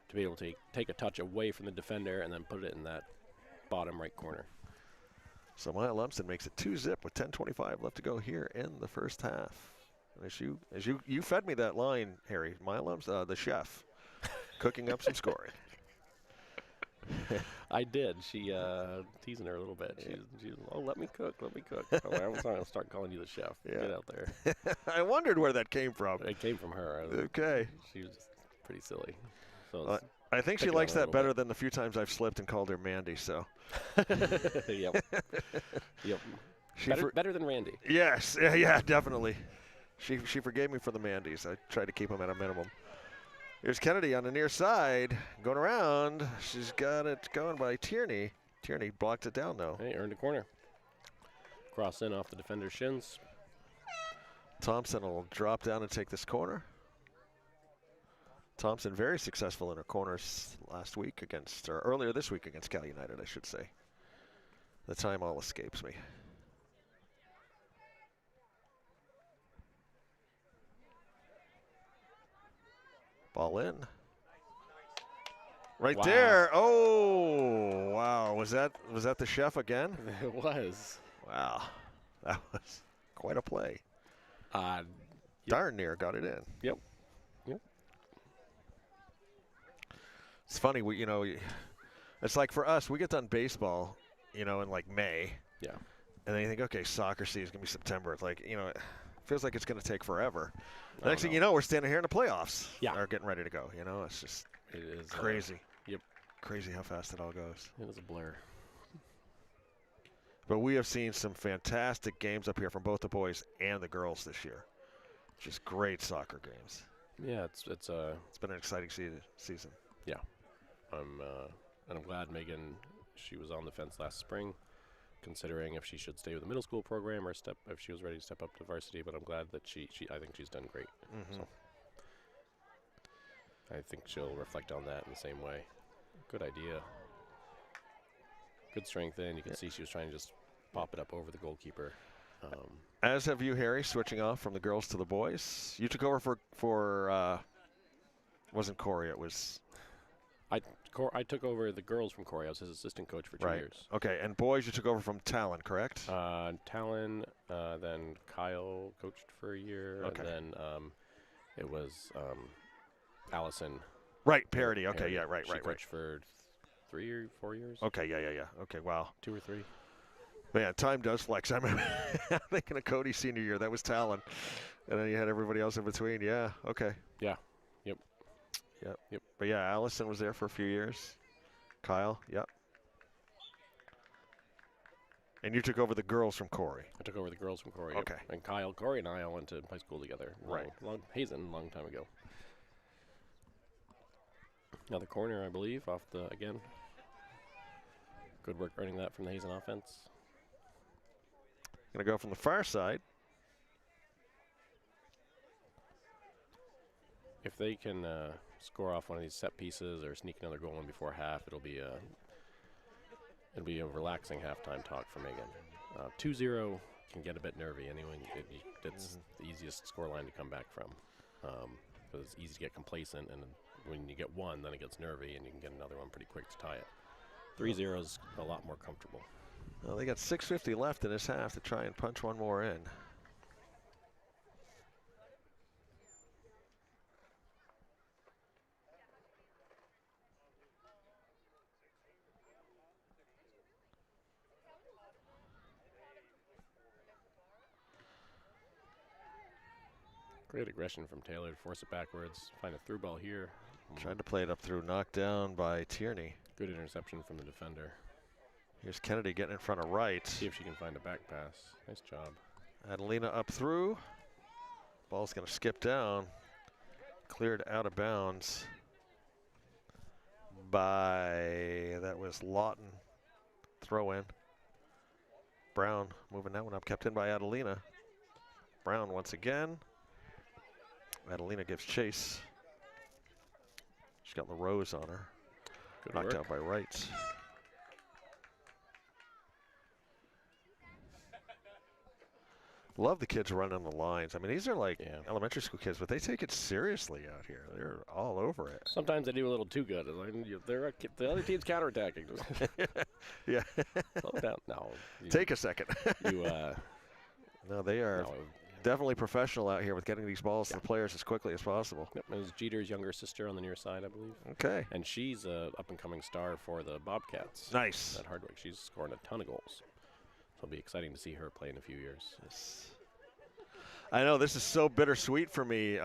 to be able to take a touch away from the defender and then put it in that bottom right corner. So Maya Lumsden makes it 2-zip with 10:25 left to go here in the first half. And as you fed me that line, Harry, Maya Lumsden, the chef, cooking up some scoring. I did. She teasing her a little bit. She's oh, let me cook. I'm going to start calling you the chef. Yeah. Get out there. I wondered where that came from. It came from her. Okay. She was pretty silly. So I think she picking likes on her a that little better than the few times I've slipped and called her Mandy. So. Yep. Yep. Better than Randy. Yes. Yeah, definitely. She forgave me for the Mandys. I tried to keep them at a minimum. Here's Kennedy on the near side, going around. She's got it going by Tierney. Tierney blocked it down, though. Hey, earned a corner. Cross in off the defender's shins. Thompson will drop down and take this corner. Thompson very successful in her corners last week against, or earlier this week against Cal United, I should say. The time all escapes me. Ball in. Right Wow. there. Oh, wow. Was that the chef again? It was. Wow. That was quite a play. Yep. Darn near got it in. Yep. Yep. It's funny, it's like for us, we get done baseball, in like May. Yeah. And then you think, okay, soccer season is going to be September. It's like, it feels like it's going to take forever. The next thing you know, we're standing here in the playoffs. Yeah. Are getting ready to go. It's just It is crazy. Yep. Crazy how fast it all goes. It is a blur. But we have seen some fantastic games up here from both the boys and the girls this year. Just great soccer games. Yeah, it's been an exciting season. Yeah. I'm glad Megan, she was on the fence last spring, considering if she should stay with the middle school program or if she was ready to step up to varsity. But I'm glad that I think she's done great. Mm-hmm. So I think she'll reflect on that in the same way. Good idea. Good strength in. You can see she was trying to just pop it up over the goalkeeper. As have you, Harry, switching off from the girls to the boys. You took over for wasn't Corey, it was... I took over the girls from Corey. I was his assistant coach for 2 years. Okay, and boys you took over from Talon, correct? Talon, then Kyle coached for a year. Okay. And then it was Allison. Right, Parody. Okay, Parody. yeah, right. She coached for 3 or 4 years. Okay, yeah. Okay, wow. 2 or 3. But yeah, time does flex. I remember thinking of Cody's senior year. That was Talon. And then you had everybody else in between. Yeah, okay. Yeah. Yep. But yeah, Allison was there for a few years. Kyle, yep. And you took over the girls from Corey. I took over the girls from Corey. Okay. Yep. And Corey and I all went to high school together. Right. Hazen, a long time ago. Another corner, I believe, off the, again. Good work earning that from the Hazen offense. Going to go from the far side. If they can score off one of these set pieces or sneak another goal in before half, it'll be a relaxing halftime talk for Megan. 2-0 can get a bit nervy anyway. It's the easiest scoreline to come back from. Because it's easy to get complacent, and when you get one, then it gets nervy, and you can get another one pretty quick to tie it. 3-0 is a lot more comfortable. Well, they got 6:50 left in this half to try and punch one more in. Great aggression from Taylor to force it backwards. Find a through ball here. Tried to play it up through, knocked down by Tierney. Good interception from the defender. Here's Kennedy getting in front of right. See if she can find a back pass. Nice job. Adelina up through. Ball's going to skip down. Cleared out of bounds by, that was Lawton. Throw in. Brown moving that one up, kept in by Adelina. Brown once again. Adelina gives chase. She's got LaRose on her. Good Knocked work. out by Wright. Love the kids running the lines. I mean, these are like elementary school kids, but they take it seriously out here. They're all over it. Sometimes they do a little too good. Like, the other team's counterattacking. Yeah. Slow it down. No. Take a second. No, they are No, definitely professional out here with getting these balls to the players as quickly as possible. Yep, it was Jeter's younger sister on the near side, I believe. Okay. And she's a up-and-coming star for the Bobcats. Nice. At Hardwick. She's scoring a ton of goals. So it'll be exciting to see her play in a few years. Yes. I know this is so bittersweet for me.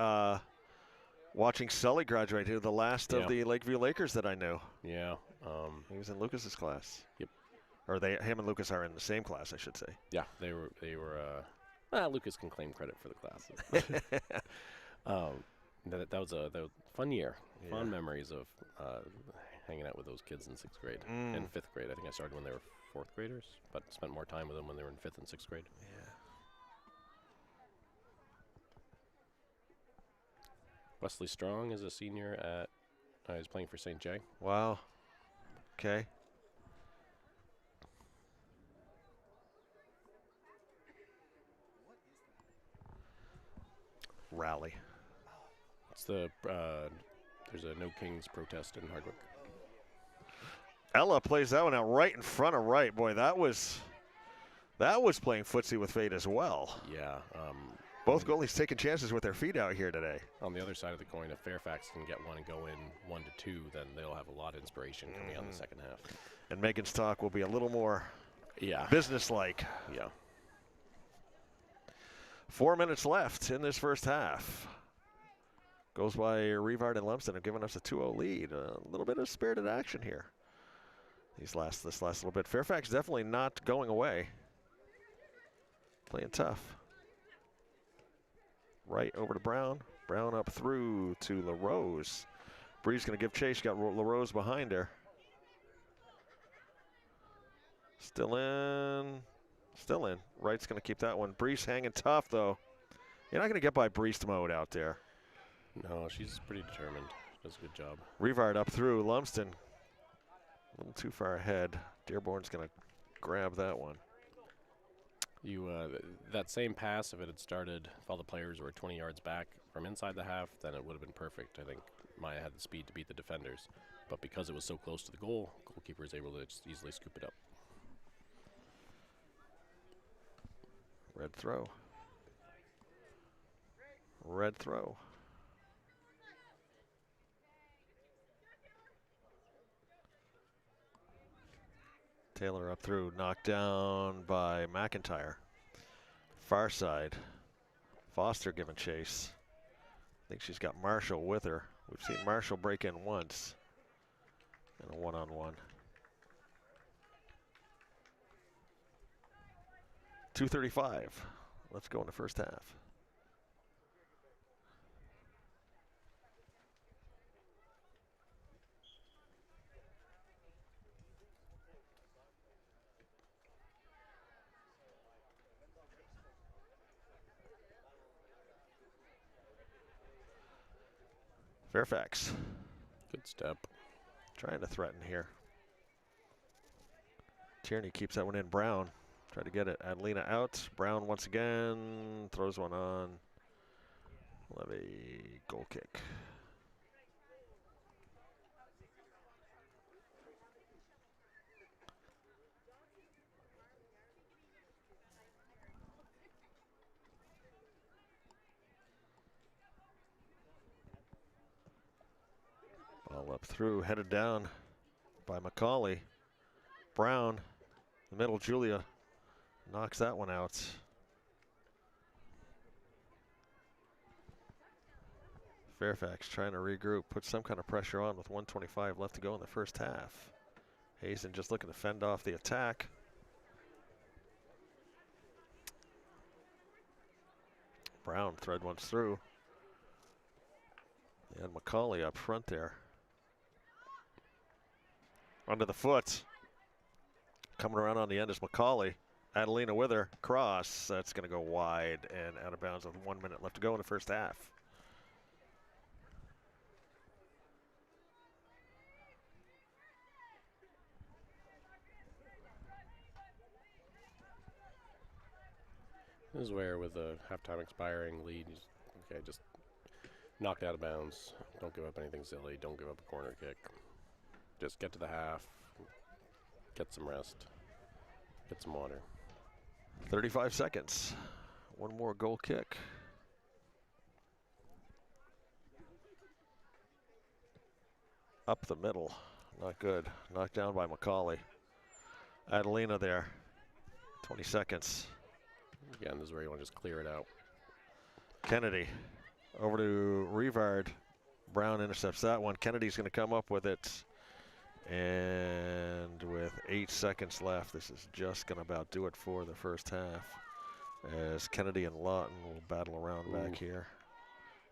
Watching Sully graduate, here, the last of the Lakeview Lakers that I knew. Yeah. He was in Lucas's class. Yep. Or him and Lucas are in the same class, I should say. Yeah, they were. Lucas can claim credit for the classes. That was a fun year. Yeah. Fun memories of hanging out with those kids in 6th grade and 5th grade. I think I started when they were 4th graders, but spent more time with them when they were in 5th and 6th grade. Yeah. Wesley Strong is a senior at. He's playing for St. J. Wow. Okay. Rally. It's the there's a No Kings protest in Hardwick. Ella plays that one out right in front of right. Boy, that was playing footsie with fate as well. Yeah. Both goalies taking chances with their feet out here today. On the other side of the coin, if Fairfax can get one and go in 1-2, then they'll have a lot of inspiration coming out in the second half. And Megan's talk will be a little more Yeah. businesslike. Yeah. 4 minutes left in this first half. Goes by Revard and Lumsden have given us a 2-0 lead. A little bit of spirited action here. This last little bit. Fairfax definitely not going away. Playing tough. Right over to Brown. Brown up through to LaRose. Bree's going to give chase. Got LaRose behind her. Still in. Still in. Wright's going to keep that one. Brees hanging tough, though. You're not going to get by Brees mode out there. No, she's pretty determined. She does a good job. Revard up through. Lumsden a little too far ahead. Dearborn's going to grab that one. That same pass, if it had started, if all the players were 20 yards back from inside the half, then it would have been perfect. I think Maya had the speed to beat the defenders. But because it was so close to the goal, goalkeeper is able to just easily scoop it up. Red throw. Red throw. Taylor up through, knocked down by McIntyre. Far side. Foster giving chase. I think she's got Marshall with her. We've seen Marshall break in once in a one-on-one. 2:35. Let's go in the first half. Fairfax. Good step. Trying to threaten here. Tierney keeps that one in. Brown. Try to get it. Adelina out. Brown once again. Throws one on. Levy. Goal kick. Ball up through, headed down by McCauley. Brown, the middle, Julia knocks that one out. Fairfax trying to regroup, put some kind of pressure on with 1:25 left to go in the first half. Hazen just looking to fend off the attack. Brown thread once through. And McCauley up front there. Under the foot. Coming around on the end is McCauley. Adelina with her. Cross. That's going to go wide and out of bounds with 1 minute left to go in the first half. This is where, with the halftime expiring lead, just knocked out of bounds. Don't give up anything silly. Don't give up a corner kick. Just get to the half. Get some rest. Get some water. 35 seconds. One more goal kick. Up the middle. Not good. Knocked down by McCauley. Adelina there. 20 seconds. Again, this is where you want to just clear it out. Kennedy over to Rivard. Brown intercepts that one. Kennedy's going to come up with it. And with 8 seconds left, this is just going to about do it for the first half. As Kennedy and Lawton will battle around back here.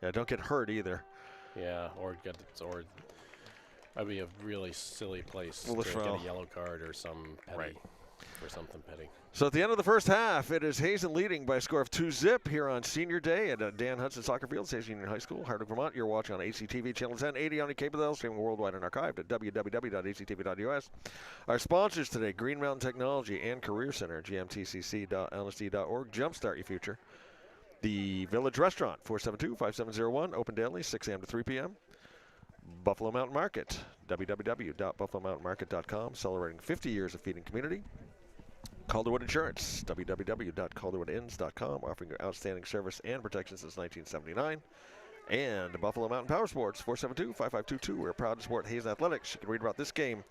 Yeah, don't get hurt either. Yeah, that'd be a really silly place to Foolish get foul. a yellow card or some petty, or something petty. So at the end of the first half, it is Hazen leading by a score of 2-0 here on Senior Day at Dan Hudson Soccer Field, Hazen Union High School, Hardwick, Vermont. You're watching on ACTV Channel 1080 on your cable dial, streaming worldwide and archived at www.actv.us. Our sponsors today, Green Mountain Technology and Career Center, gmtcc.lsd.org. Jumpstart your future. The Village Restaurant, 472-5701, open daily, 6 a.m. to 3 p.m. Buffalo Mountain Market, www.buffalomountainmarket.com, celebrating 50 years of feeding community. Calderwood Insurance, www.calderwoodins.com, offering you outstanding service and protection since 1979. And Buffalo Mountain Power Sports, 472-5522. We're proud to support Hazen Athletics. You can read about this game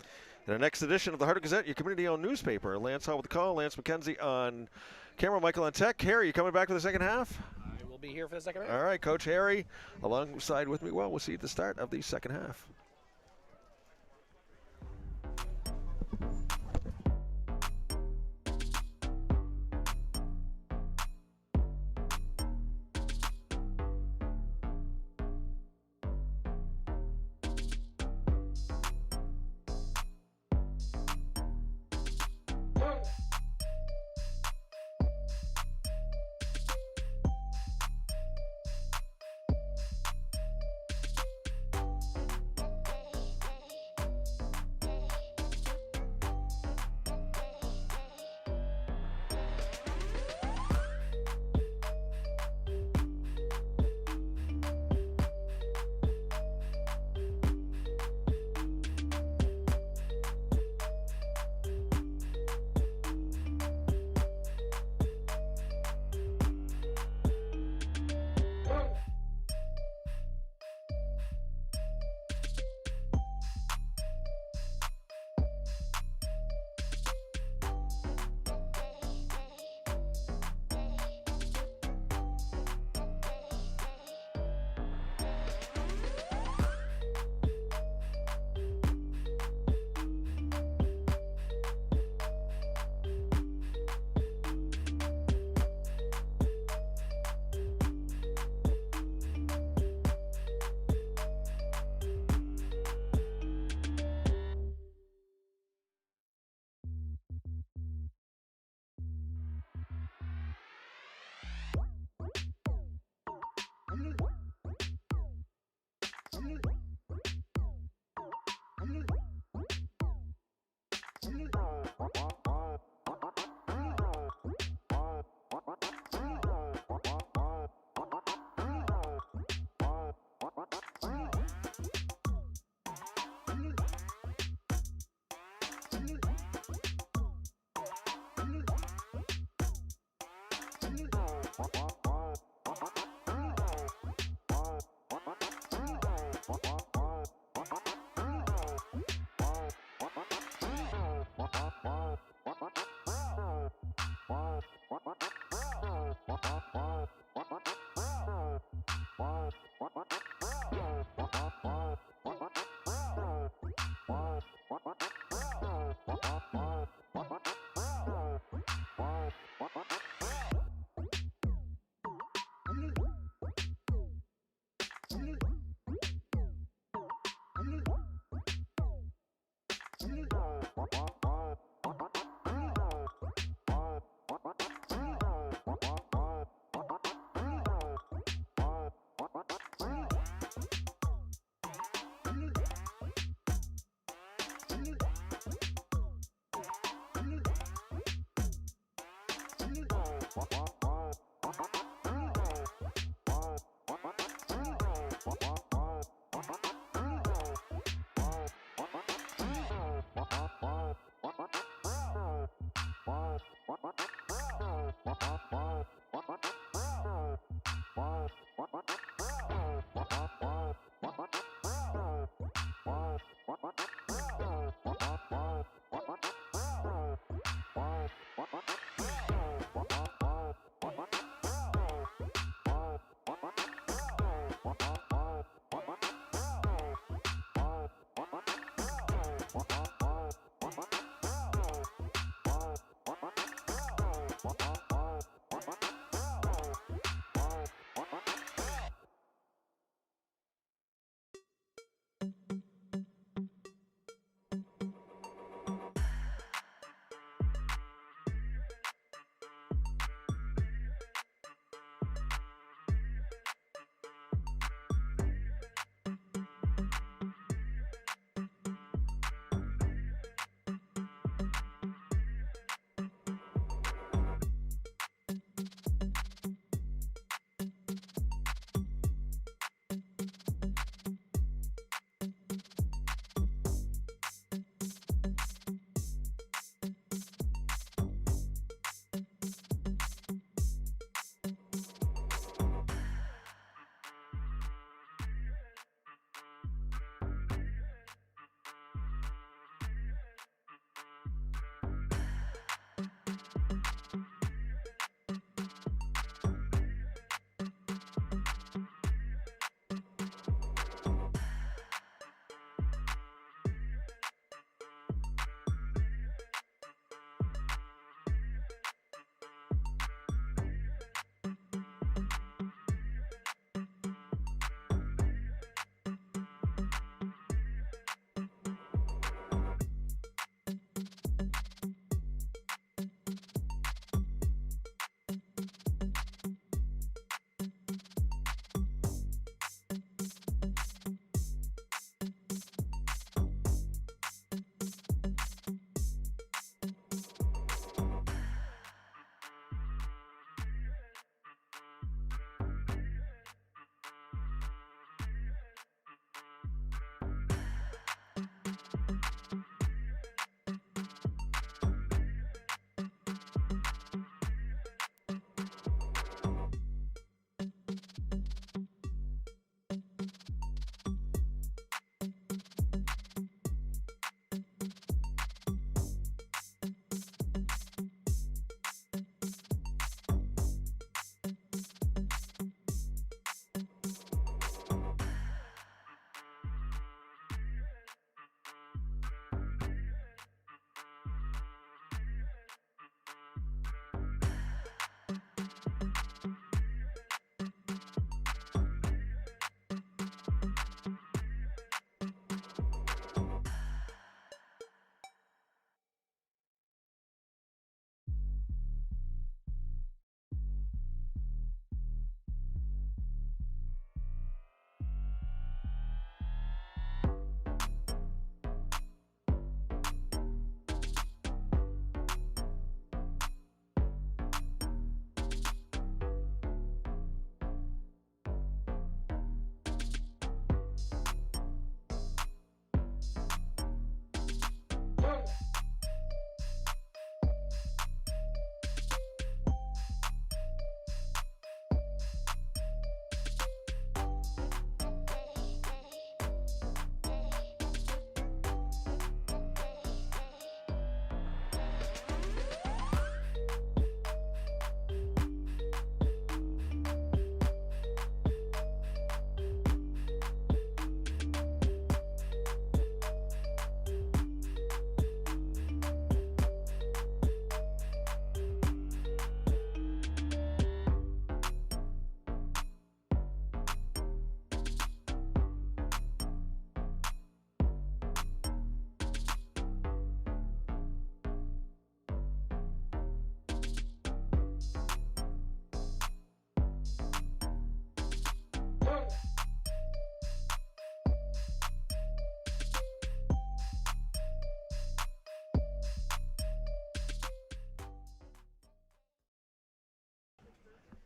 in the next edition of the Hardwick Gazette, your community-owned newspaper. Lance Hall with the call, Lance McKenzie on camera, Michael on tech. Harry, you coming back for the second half? I will be here for the second half. All right, Coach Harry, alongside with me. Well, we'll see at the start of the second half.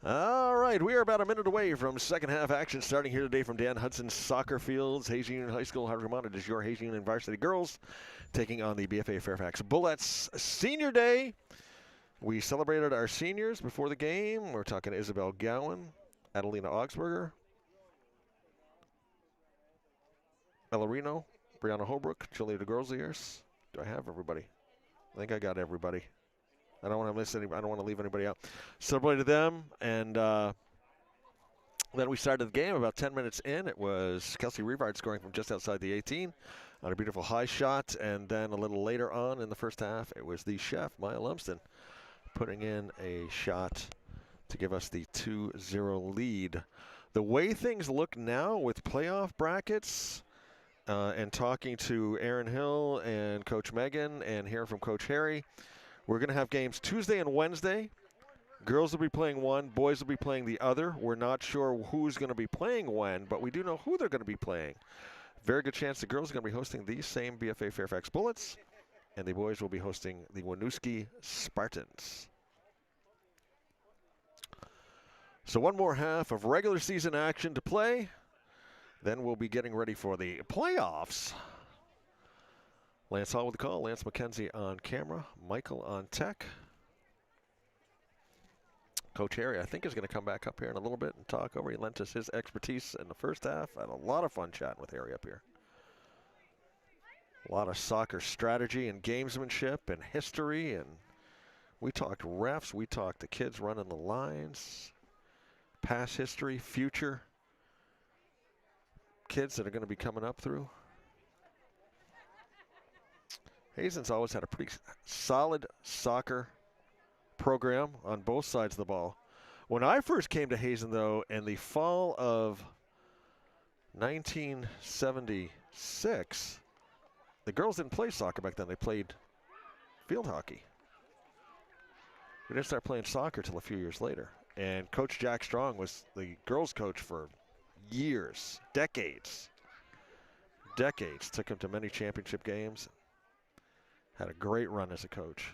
All right, we are about a minute away from second half action starting here today from Dan Hudson's soccer fields. Hazen Union High School, Harvard Vermont. It is your Hazen Union Varsity girls taking on the BFA Fairfax Bullets. Senior Day. We celebrated our seniors before the game. We're talking to Isabel Gowan, Adelina Augsburger, Ella Reno, Brianna Holbrook, Julia DeGrosiers. Do I have everybody? I think I got everybody. I don't want to miss anybody. I don't want to leave anybody out. Celebrated them, and then we started the game. About 10 minutes in, it was Kelsey Revard scoring from just outside the 18 on a beautiful high shot, and then a little later on in the first half, it was the chef, Maya Lumsden, putting in a shot to give us the 2-0 lead. The way things look now with playoff brackets, and talking to Aaron Hill and Coach Megan and hearing from Coach Harry, we're going to have games Tuesday and Wednesday. Girls will be playing one, boys will be playing the other. We're not sure who's going to be playing when, but we do know who they're going to be playing. Very good chance the girls are going to be hosting these same BFA Fairfax Bullets, and the boys will be hosting the Winooski Spartans. So one more half of regular season action to play. Then we'll be getting ready for the playoffs. Lance Hall with the call, Lance McKenzie on camera, Michael on tech. Coach Harry, I think, is going to come back up here in a little bit and talk over. He lent us his expertise in the first half. I had a lot of fun chatting with Harry up here. A lot of soccer strategy and gamesmanship and history, and we talked refs, we talked the kids running the lines, past history, future kids that are going to be coming up through. Hazen's always had a pretty solid soccer program on both sides of the ball. When I first came to Hazen, though, in the fall of 1976, the girls didn't play soccer back then. They played field hockey. We didn't start playing soccer till a few years later. And Coach Jack Strong was the girls' coach for years, decades. Took him to many championship games. Had a great run as a coach.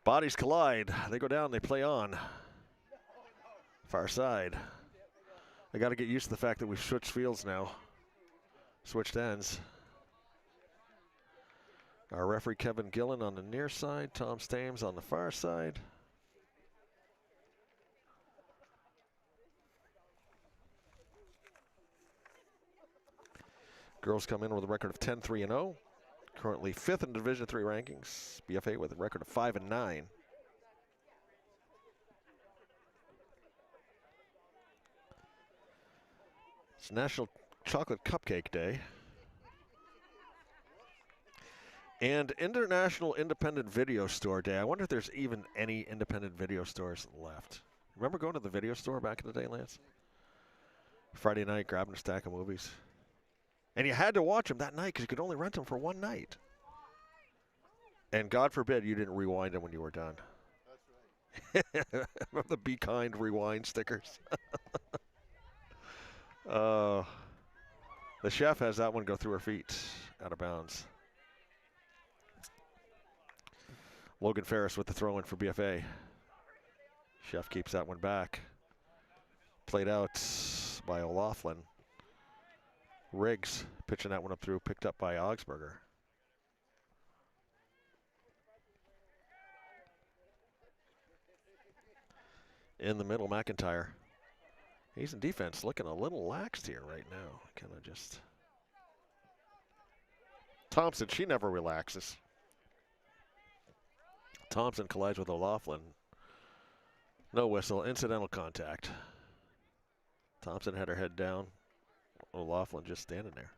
Bodies collide. They go down, they play on. Far side. I got to get used to the fact that we've switched fields now. Switched ends. Our referee Kevin Gillen on the near side, Tom Stames on the far side. Girls come in with a record of 10-3-0. Currently 5th in Division III rankings. BFA with a record of 5-9. It's National Chocolate Cupcake Day. And International Independent Video Store Day. I wonder if there's even any independent video stores left. Remember going to the video store back in the day, Lance? Friday night, grabbing a stack of movies. And you had to watch them that night because you could only rent them for one night. And God forbid you didn't rewind them when you were done. That's right. Remember the Be Kind rewind stickers? The chef has that one go through her feet, out of bounds. Logan Ferris with the throw-in for BFA. Chef keeps that one back. Played out by O'Loughlin. Riggs pitching that one up through, picked up by Augsburger. In the middle, McIntyre. He's in defense, looking a little laxed here right now. Kind of just. Thompson, she never relaxes. Thompson collides with O'Loughlin. No whistle, incidental contact. Thompson had her head down. O'Loughlin just standing there.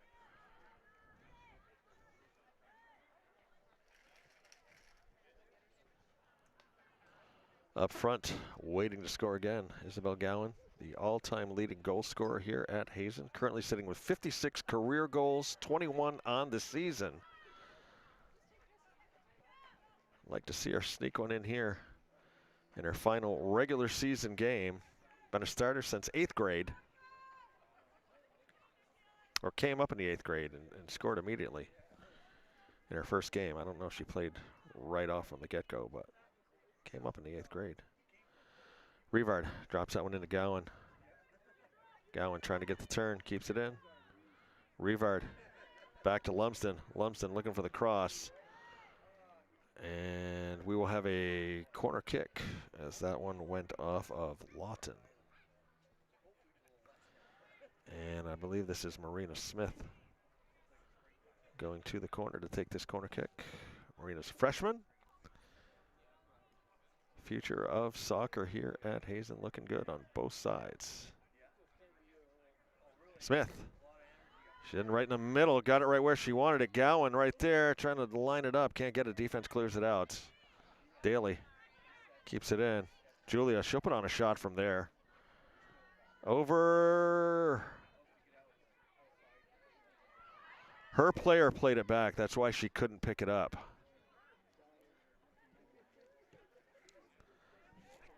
Up front, waiting to score again, Isabel Gowan, the all-time leading goal scorer here at Hazen, currently sitting with 56 career goals, 21 on the season. Like to see her sneak one in here in her final regular season game. Been a starter since 8th grade. Or came up in the 8th grade and scored immediately. in her first game. I don't know if she played right off from the get-go, but came up in the 8th grade. Revard drops that one into Gowan. Gowan trying to get the turn, keeps it in. Revard back to Lumsden. Lumsden looking for the cross. And we will have a corner kick as that one went off of Lawton. And I believe this is Marina Smith going to the corner to take this corner kick. Marina's a freshman. Future of soccer here at Hazen looking good on both sides. Smith. She didn't right in the middle, got it right where she wanted it. Gowan right there, trying to line it up. Can't get it, defense clears it out. Daly keeps it in. Julia, she'll put on a shot from there. Over. Her player played it back, that's why she couldn't pick it up.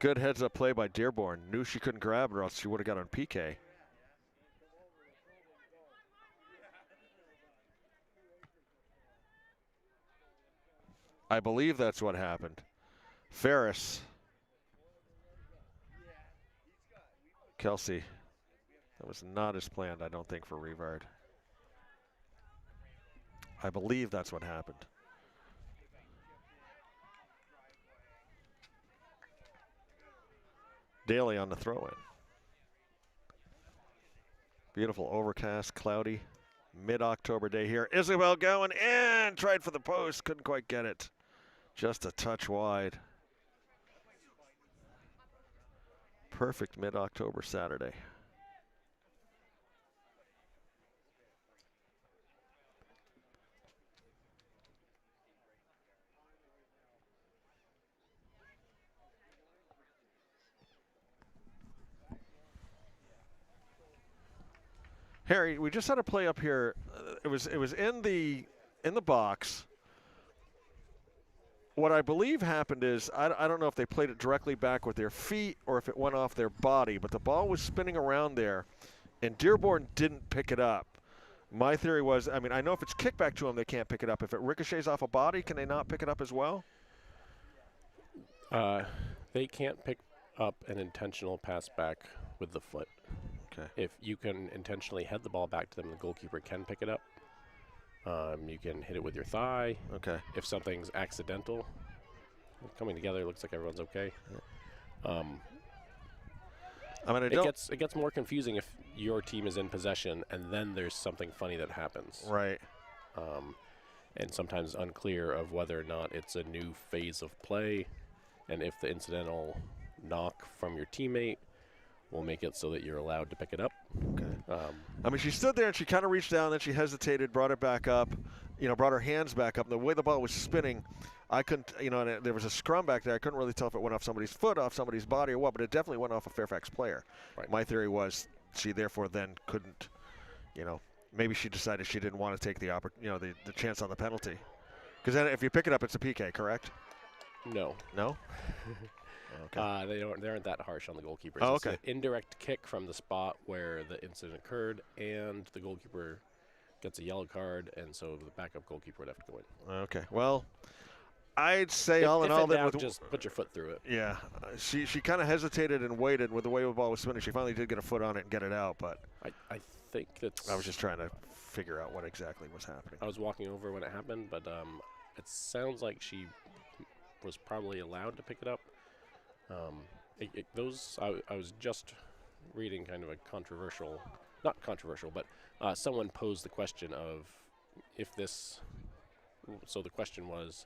Good heads up play by Dearborn. Knew she couldn't grab it or else she would have got on PK. I believe that's what happened. Ferris. Kelsey. That was not as planned, I don't think, for Revard. I believe that's what happened. Daly on the throw-in. Beautiful overcast, cloudy, mid-October day here. Isabel going in, tried for the post, couldn't quite get it. Just a touch wide. Perfect mid-October Saturday. Harry, we just had a play up here. It was in the box. What I believe happened is, I don't know if they played it directly back with their feet or if it went off their body, but the ball was spinning around there, and Dearborn didn't pick it up. My theory was, I mean, I know if it's kicked back to them, they can't pick it up. If it ricochets off a body, can they not pick it up as well? They can't pick up an intentional pass back with the foot. Okay. If you can intentionally head the ball back to them, the goalkeeper can pick it up. You can hit it with your thigh. Okay. If something's accidental, coming together, looks like everyone's okay. I mean, it gets more confusing if your team is in possession and then there's something funny that happens. Right. And sometimes unclear of whether or not it's a new phase of play, and if the incidental knock from your teammate will make it so that you're allowed to pick it up. Okay. I mean, she stood there and she kind of reached down, then she hesitated, brought it back up, brought her hands back up. And the way the ball was spinning, I couldn't, and there was a scrum back there. I couldn't really tell if it went off somebody's foot, off somebody's body, or what, but it definitely went off a Fairfax player. Right. My theory was she therefore then couldn't, maybe she decided she didn't want to take the the chance on the penalty. Because then if you pick it up, it's a PK, correct? No. No? Okay. They aren't that harsh on the goalkeepers. Oh, It's okay. an indirect kick from the spot where the incident occurred, and the goalkeeper gets a yellow card, and so the backup goalkeeper would have to go in. Okay. Well, I'd say If in all, then doubt, just put your foot through it. Yeah, she kind of hesitated and waited with the way the ball was spinning. She finally did get a foot on it and get it out, but I think that's. I was just trying to figure out what exactly was happening. I was walking over when it happened, but it sounds like she was probably allowed to pick it up. I was just reading kind of a controversial, not controversial, but someone posed the question of if this. So the question was,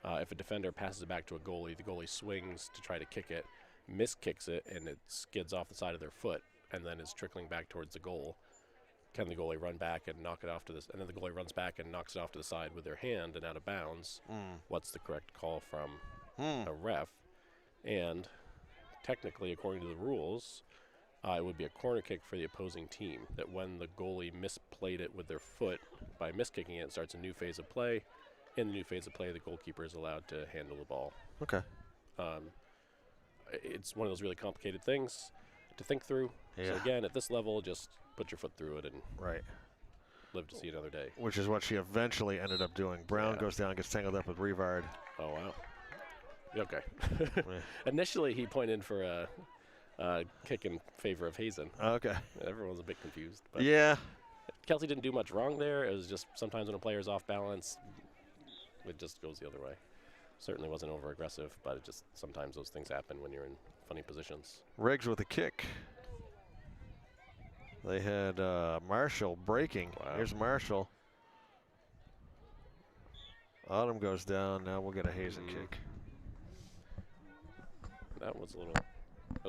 if a defender passes it back to a goalie, the goalie swings to try to kick it, miskicks it, and it skids off the side of their foot, and then is trickling back towards the goal. Can the goalie run back and knock it off to this? And then the goalie runs back and knocks it off to the side with their hand and out of bounds. What's the correct call from a ref? And technically, according to the rules, it would be a corner kick for the opposing team. That when the goalie misplayed it with their foot by miskicking it, starts a new phase of play. In the new phase of play, the goalkeeper is allowed to handle the ball. Okay. It's one of those really complicated things to think through. Yeah. So again, at this level, just put your foot through it and Right. live to see another day. Which is what she eventually ended up doing. Brown Yeah. goes down, gets tangled up with Rivard. Oh, wow. Okay. Initially, he pointed for a kick in favor of Hazen. Okay. Everyone's a bit confused. But Yeah. Kelsey didn't do much wrong there. It was just sometimes when a player's off balance, it just goes the other way. Certainly wasn't over-aggressive, but it just sometimes those things happen when you're in funny positions. Riggs with a kick. They had Marshall breaking. Wow. Here's Marshall. Autumn goes down. Now we'll get a Hazen kick. That was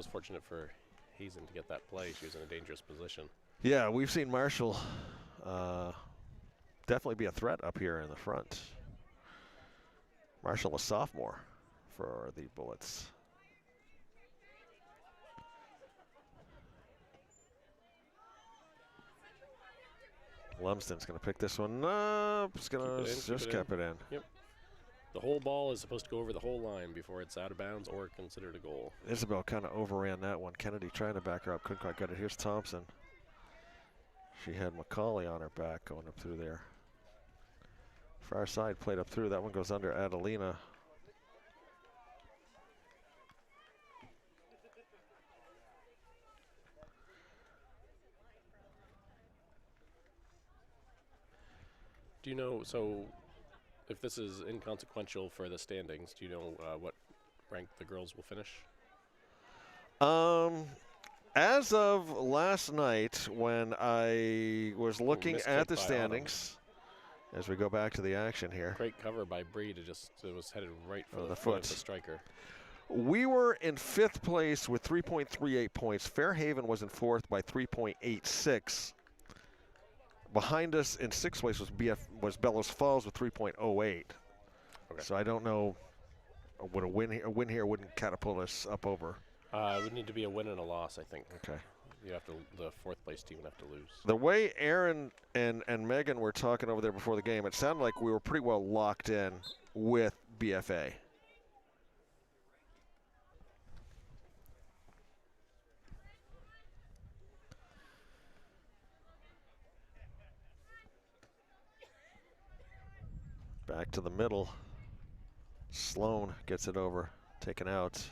fortunate for Hazen to get that play. She was in a dangerous position. Yeah, we've seen Marshall definitely be a threat up here in the front. Marshall, a sophomore for the Bullets. Lumsden's going to pick this one up. He's going to just keep it in. Yep. The whole ball is supposed to go over the whole line before it's out of bounds or considered a goal. Isabel kind of overran that one. Kennedy trying to back her up, couldn't quite get it. Here's Thompson. She had Macaulay on her back going up through there. Far side played up through. That one goes under Adelina. Do you know, so if this is inconsequential for the standings, do you know what rank the girls will finish? As of last night, when I was looking at the standings, as we go back to the action here. Great cover by Bree to just, it was headed right for the foot foot. of the striker. We were in 5th place with 3.38 points. Fairhaven was in 4th by 3.86. Behind us in 6th place was Bellows Falls with 3.08. Okay. So I don't know, would a win here wouldn't catapult us up over. It would need to be a win and a loss, I think. Okay. You have to, the 4th place team would have to lose. The way Aaron and Megan were talking over there before the game, it sounded like we were pretty well locked in with BFA. Back to the middle. Sloan gets it over, taken out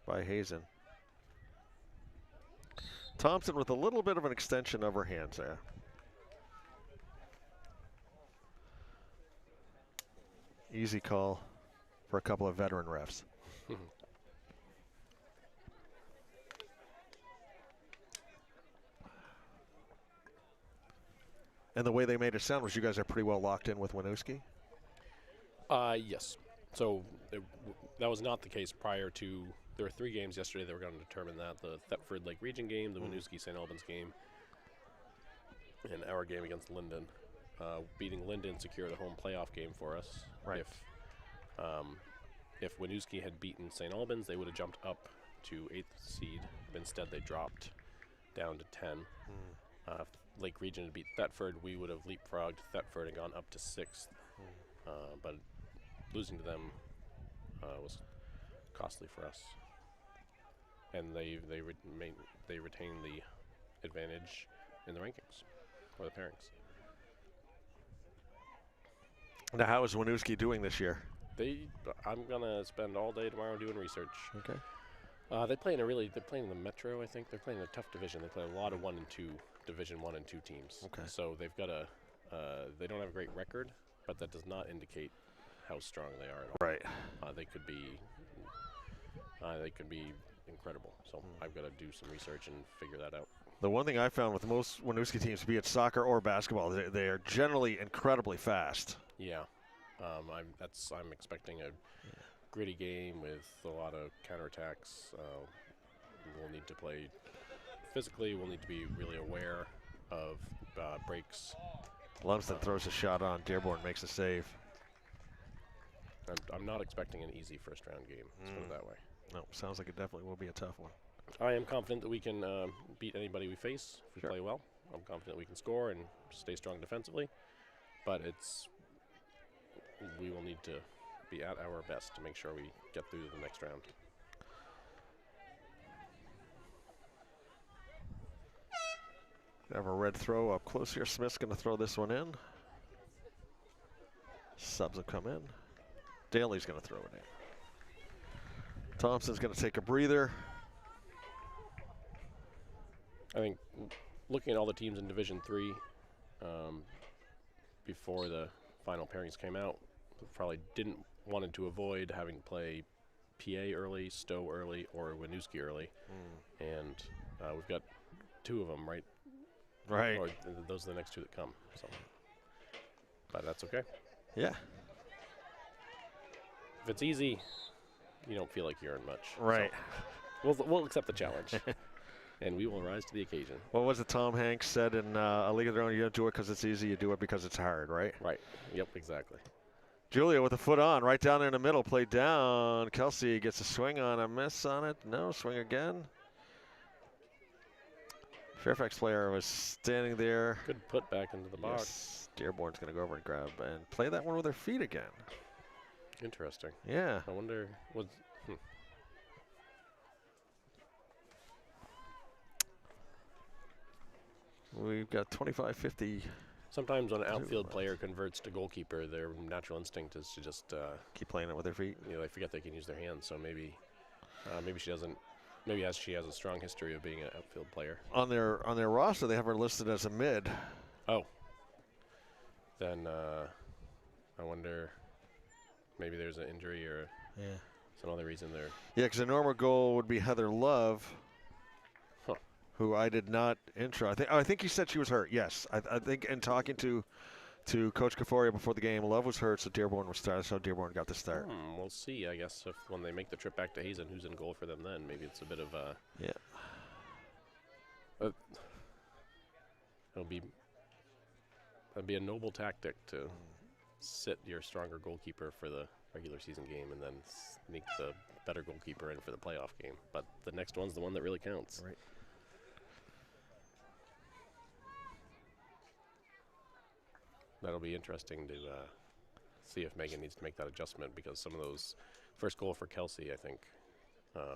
by Hazen. Thompson with a little bit of an extension of her hands there. Easy call for a couple of veteran refs. And the way they made it sound was you guys are pretty well locked in with Winooski? Yes. So that was not the case prior to, there were 3 games yesterday that were going to determine that. The Thetford Lake Region game, the Winooski St. Albans game, and our game against Linden. Beating Linden secured a home playoff game for us. Right. If Winooski had beaten St. Albans, they would have jumped up to 8th seed. Instead, they dropped down to 10. If Lake Region had beat Thetford, we would have leapfrogged Thetford and gone up to 6th. But losing to them was costly for us. And they retain the advantage in the rankings or the pairings. Now, how is Winooski doing this year? I'm gonna spend all day tomorrow doing research. Okay. They're playing in the Metro, I think. They're playing a tough division. They play a lot of 1 and 2, Division 1 and 2 teams. Okay. So they've got they don't have a great record, but that does not indicate how strong they are at all. Right. They could be incredible. So I've got to do some research and figure that out. The one thing I found with most Winooski teams, be it soccer or basketball, they are generally incredibly fast. Yeah. I'm expecting a gritty game with a lot of counterattacks. We'll need to play physically. We'll need to be really aware of breaks. Lumsden throws a shot on. Dearborn makes a save. I'm not expecting an easy first round game. Let's put it that way. No, sounds like it definitely will be a tough one. I am confident that we can beat anybody we face if we play well. I'm confident we can score and stay strong defensively. But we will need to be at our best to make sure we get through the next round. Have a red throw up close here. Smith's going to throw this one in. Subs have come in. Daly's going to throw it in. Thompson's going to take a breather. I think looking at all the teams in Division 3 before the final pairings came out, probably wanted to avoid having to play PA early, Stowe early, or Winooski early. And we've got 2 of them, right? Right. Or those are the next 2 that come. So. But that's okay. Yeah. If it's easy, you don't feel like you earn much. Right. So we'll accept the challenge. And we will rise to the occasion. What was it Tom Hanks said in A League of Their Own? You don't do it because it's easy, you do it because it's hard, right? Right. Yep, exactly. Julia with a foot on, right down there in the middle, played down. Kelsey gets a swing on, a miss on it. No, swing again. Fairfax player was standing there. Good put back into the box. Yes. Dearborn's going to go over and grab and play that one with her feet again. Interesting. Yeah. I wonder what. We've got 25-50. Sometimes when an outfield player converts to goalkeeper, their natural instinct is to just keep playing it with their feet. You know, they forget they can use their hands. So maybe she doesn't. Maybe she has a strong history of being an outfield player. On their roster, they have her listed as a mid. Oh. Then I wonder. Maybe there's an injury or some other reason there. Yeah, because the normal goal would be Heather Love, who I did not intro. I think he said she was hurt. Yes, I think in talking to Coach Kaforia before the game, Love was hurt, so Dearborn was started. So Dearborn got the start. We'll see. I guess if when they make the trip back to Hazen, who's in goal for them then? Maybe it's a bit of a that'd be a noble tactic to sit your stronger goalkeeper for the regular season game and then sneak the better goalkeeper in for the playoff game. But the next one's the one that really counts. Right. That'll be interesting to see if Megan needs to make that adjustment, because some of those first goal for Kelsey, I think,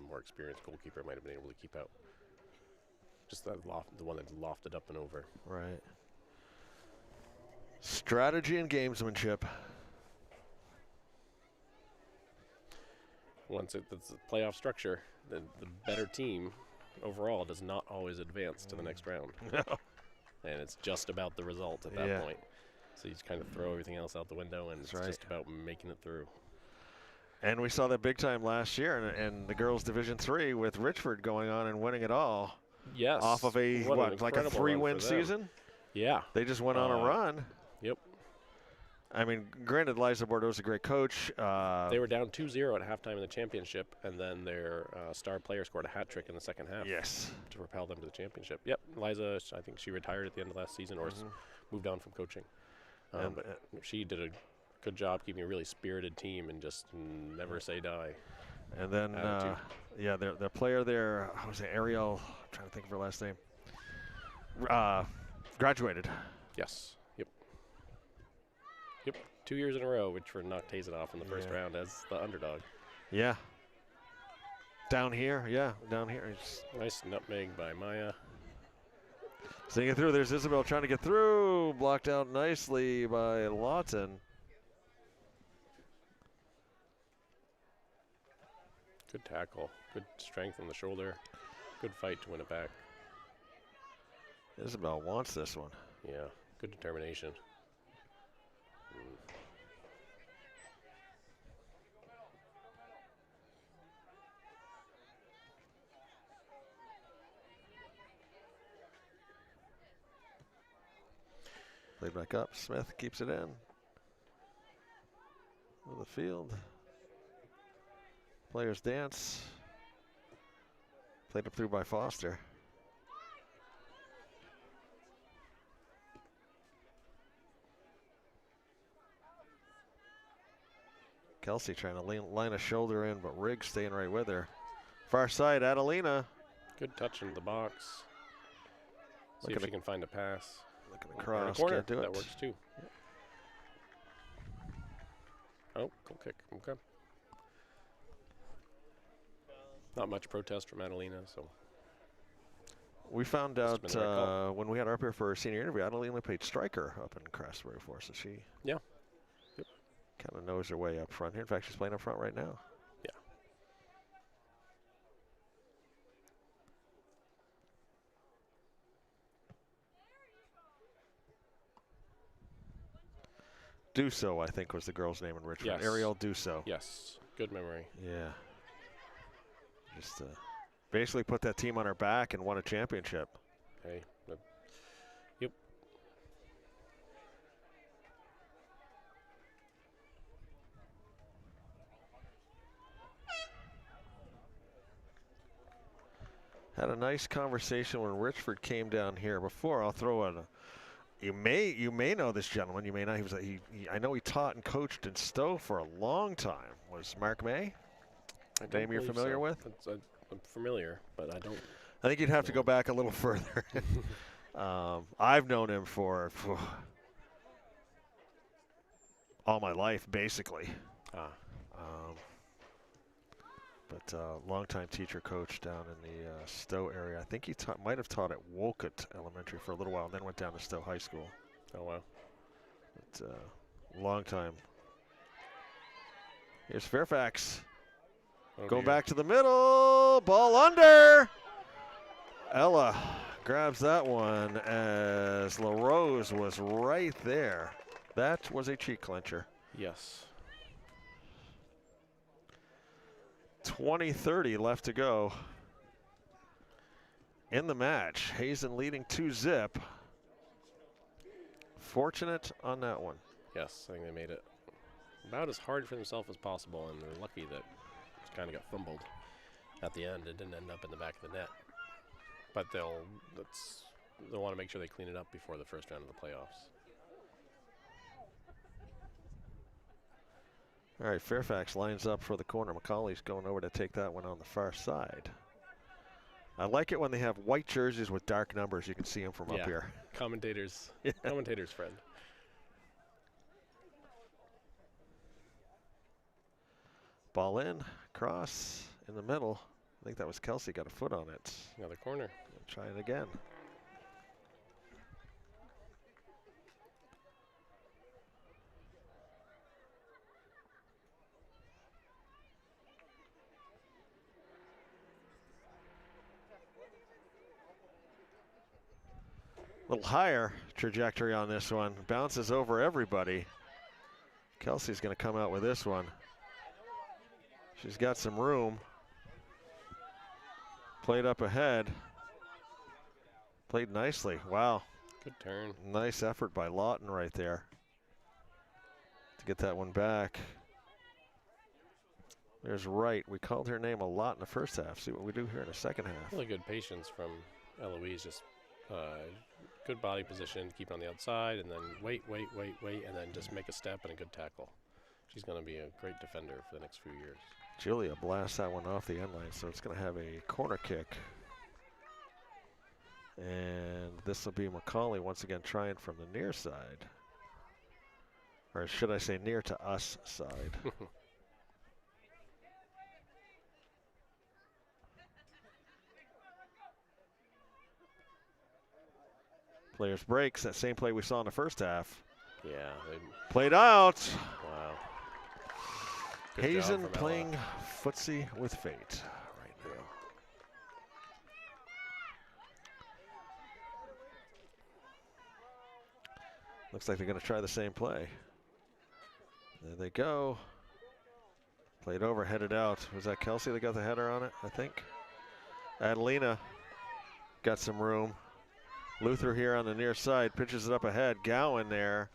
more experienced goalkeeper might have been able to keep out. Just that the one that lofted up and over. Right. Strategy and gamesmanship. Once it's a playoff structure, the better team overall does not always advance to the next round. No. And it's just about the result at that point. So you just kind of throw everything else out the window, and it's just about making it through. And we saw that big time last year in the girls' Division 3 with Richford going on and winning it all. Yes. Off of a like a 3-win season. Yeah. They just went on a run. Yep. I mean, granted, Liza Bordeaux's a great coach. They were down 2-0 at halftime in the championship, and then their star player scored a hat trick in the second half. Yes. To propel them to the championship. Yep. Liza, I think she retired at the end of last season or moved on from coaching. But she did a good job keeping a really spirited team and just never say die. And then, their player there, how was it, Ariel? I'm trying to think of her last name. Graduated. Yes. Yep. 2 years in a row, Richford knocked Hazen off in the first round as the underdog. Yeah. Down here. Nice nutmeg by Maya. Seeing it through. There's Isabel trying to get through. Blocked out nicely by Lawton. Good tackle. Good strength on the shoulder. Good fight to win it back. Isabel wants this one. Yeah. Good determination. Played back up. Smith keeps it in. To the field. Players dance. Played up through by Foster. Kelsey trying to line a shoulder in, but Riggs staying right with her. Far side, Adelina. Good touch into the box. See if she can find a pass. Looking across, corner. can't do it. That works too. Yep. Oh, goal kick. Okay. Not much protest from Adelina, so We found Must out have been the right call. when we had her up here for her senior interview, Adelie only played striker up in Craftsbury for us, so she Yeah. Yep. kind of knows her way up front here. In fact, she's playing up front right now. Yeah. Dusso, I think, was the girl's name in Richmond. Yes. Ariel Dusso. Yes. Good memory. Yeah. Just basically put that team on her back and won a championship. Hey. Yep. Had a nice conversation when Richford came down here before. I'll throw in a. You may know this gentleman. You may not. I know he taught and coached in Stowe for a long time. Was Mark May? I Name you're believe familiar so. with? I'm familiar, but I don't. I think you'd have to go back a little further. I've known him for all my life, basically. Ah. But longtime teacher coach down in the Stowe area. I think he might have taught at Wolcott Elementary for a little while, and then went down to Stowe High School. Oh wow. But long time. Here's Fairfax. Oh, Going dear. back to the middle. Ball under. Ella grabs that one as LaRose was right there. That was a cheek clincher. Yes. 20-30 left to go in the match. Hazen leading 2-zip. Fortunate on that one. Yes, I think they made it about as hard for themselves as possible, and they're lucky that it kind of got fumbled at the end. It didn't end up in the back of the net. But they'll want to make sure they clean it up before the first round of the playoffs. All right, Fairfax lines up for the corner. McCauley's going over to take that one on the far side. I like it when they have white jerseys with dark numbers. You can see them from up here. Commentators, commentators friend. Ball in, cross in the middle. I think that was Kelsey, got a foot on it. Another corner. Try it again. A little higher trajectory on this one. Bounces over everybody. Kelsey's going to come out with this one. She's got some room. Played up ahead. Played nicely. Wow. Good turn. Nice effort by Lawton right there to get that one back. There's Wright. We called her name a lot in the first half. See what we do here in the second half. Really good patience from Eloise. Just good body position, keep it on the outside, and then wait, and then just make a step and a good tackle. She's going to be a great defender for the next few years. Julia blasts that one off the end line, so it's going to have a corner kick. And this will be McCauley once again trying from the near side. Or should I say near to us side. Players breaks, that same play we saw in the first half. Yeah. Played out. Wow. Good Hazen job from playing Ella. footsie with fate right now. Looks like they're going to try the same play. There they go. Played over, headed out. Was that Kelsey that got the header on it, I think? Adelina got some room. Luther here on the near side, pitches it up ahead. Gowan there.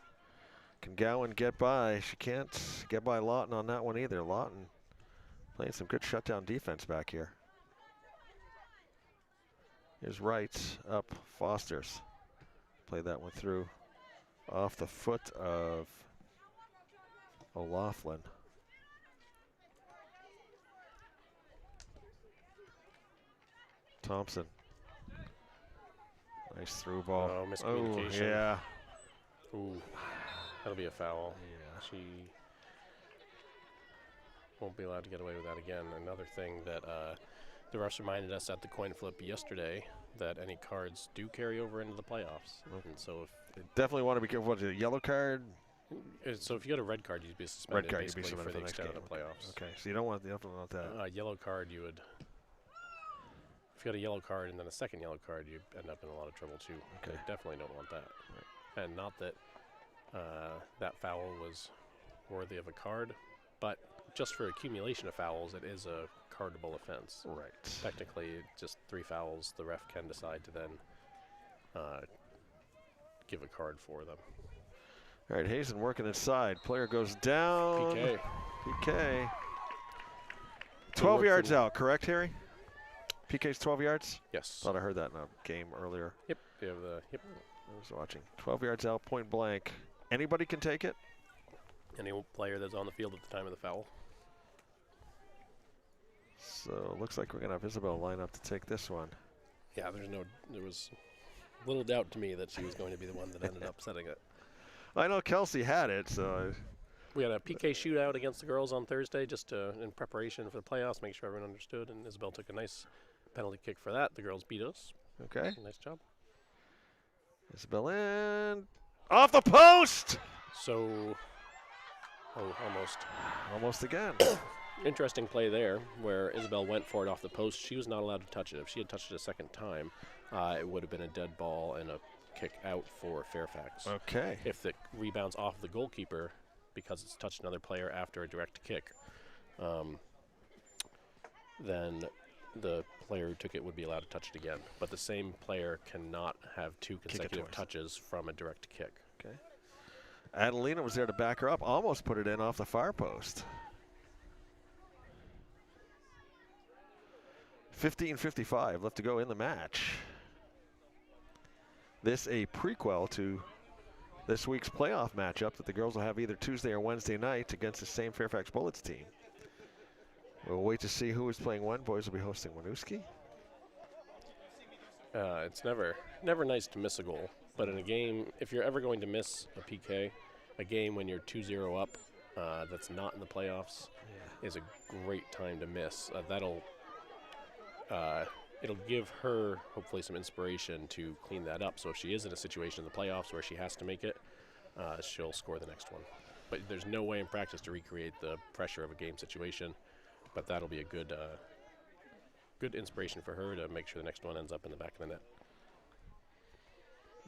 Can Gowan get by? She can't get by Lawton on that one either. Lawton playing some good shutdown defense back here. Here's Wright up Foster's. Play that one through off the foot of O'Loughlin. Thompson. Nice through ball. Oh, miscommunication. Oh, yeah. Ooh, that'll be a foul. Yeah. She won't be allowed to get away with that again. Another thing that the refs reminded us at the coin flip yesterday that any cards do carry over into the playoffs. And so Definitely want to be careful. What's it, a yellow card? so if you get a red card, you'd be suspended Red card, you'd be basically suspended for the next extent game. of the playoffs. Okay, so you don't want that. Yellow card, you would. If you got a yellow card and then a second yellow card, you end up in a lot of trouble too. Okay. You definitely don't want that. And not that that foul was worthy of a card, but just for accumulation of fouls, it is a cardable offense. Right. Technically, just 3 fouls, the ref can decide to then give a card for them. All right, Hazen working inside. Player goes down. PK. PK. 12 yards out, correct, Harry? PK's 12 yards? Yes. Thought I heard that in a game earlier. Yep. You have the yep. I was watching. 12 yards out, point blank. Anybody can take it? Any player that's on the field at the time of the foul. So looks like we're going to have Isabel line up to take this one. Yeah, there was little doubt to me that she was going to be the one that ended up setting it. I know Kelsey had it, so. We had a PK shootout against the girls on Thursday just in preparation for the playoffs, make sure everyone understood, and Isabel took a nice penalty kick for that. The girls beat us. Okay. Nice job. Isabel in. Off the post! So, almost. Almost again. Interesting play there where Isabel went for it off the post. She was not allowed to touch it. If she had touched it a second time, it would have been a dead ball and a kick out for Fairfax. Okay. If it rebounds off the goalkeeper because it's touched another player after a direct kick, then the player who took it would be allowed to touch it again. But the same player cannot have 2 consecutive touches from a direct kick. Okay. Adelina was there to back her up, almost put it in off the far post. 15:55 left to go in the match. This a prequel to this week's playoff matchup that the girls will have either Tuesday or Wednesday night against the same Fairfax Bullets team. We'll wait to see who is playing when. Boys will be hosting Winooski. It's never nice to miss a goal, but in a game, if you're ever going to miss a PK, a game when you're 2-0 up, that's not in the playoffs, is a great time to miss. It'll give her hopefully some inspiration to clean that up. So if she is in a situation in the playoffs where she has to make it, she'll score the next one. But there's no way in practice to recreate the pressure of a game situation. But that'll be a good inspiration for her to make sure the next one ends up in the back of the net.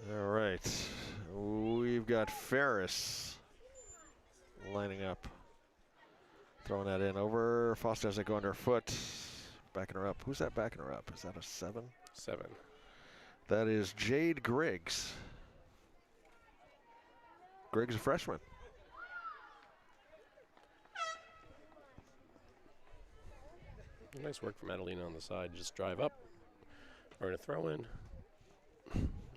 All right. We've got Ferris lining up. Throwing that in over. Foster has it go under her foot. Backing her up. Who's that backing her up? Is that a 7? 7. That is Jade Griggs. Griggs, a freshman. Nice work from Adelina on the side. Just drive up. We're going to throw in.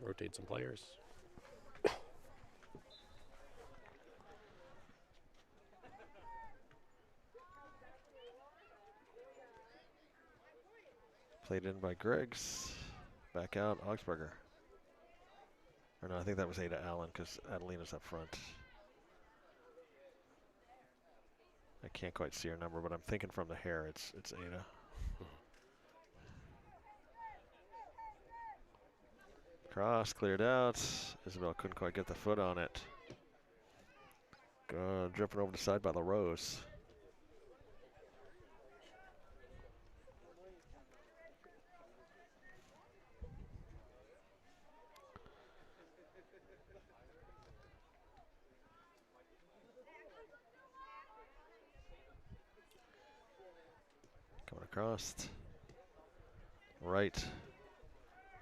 Rotate some players. Played in by Griggs. Back out, Augsburger. Or no, I think that was Ada Allen because Adelina's up front. I can't quite see her number, but I'm thinking from the hair it's Ada. Cross cleared out. Isabel couldn't quite get the foot on it. Dripping over the side by LaRose. Coming across. Right.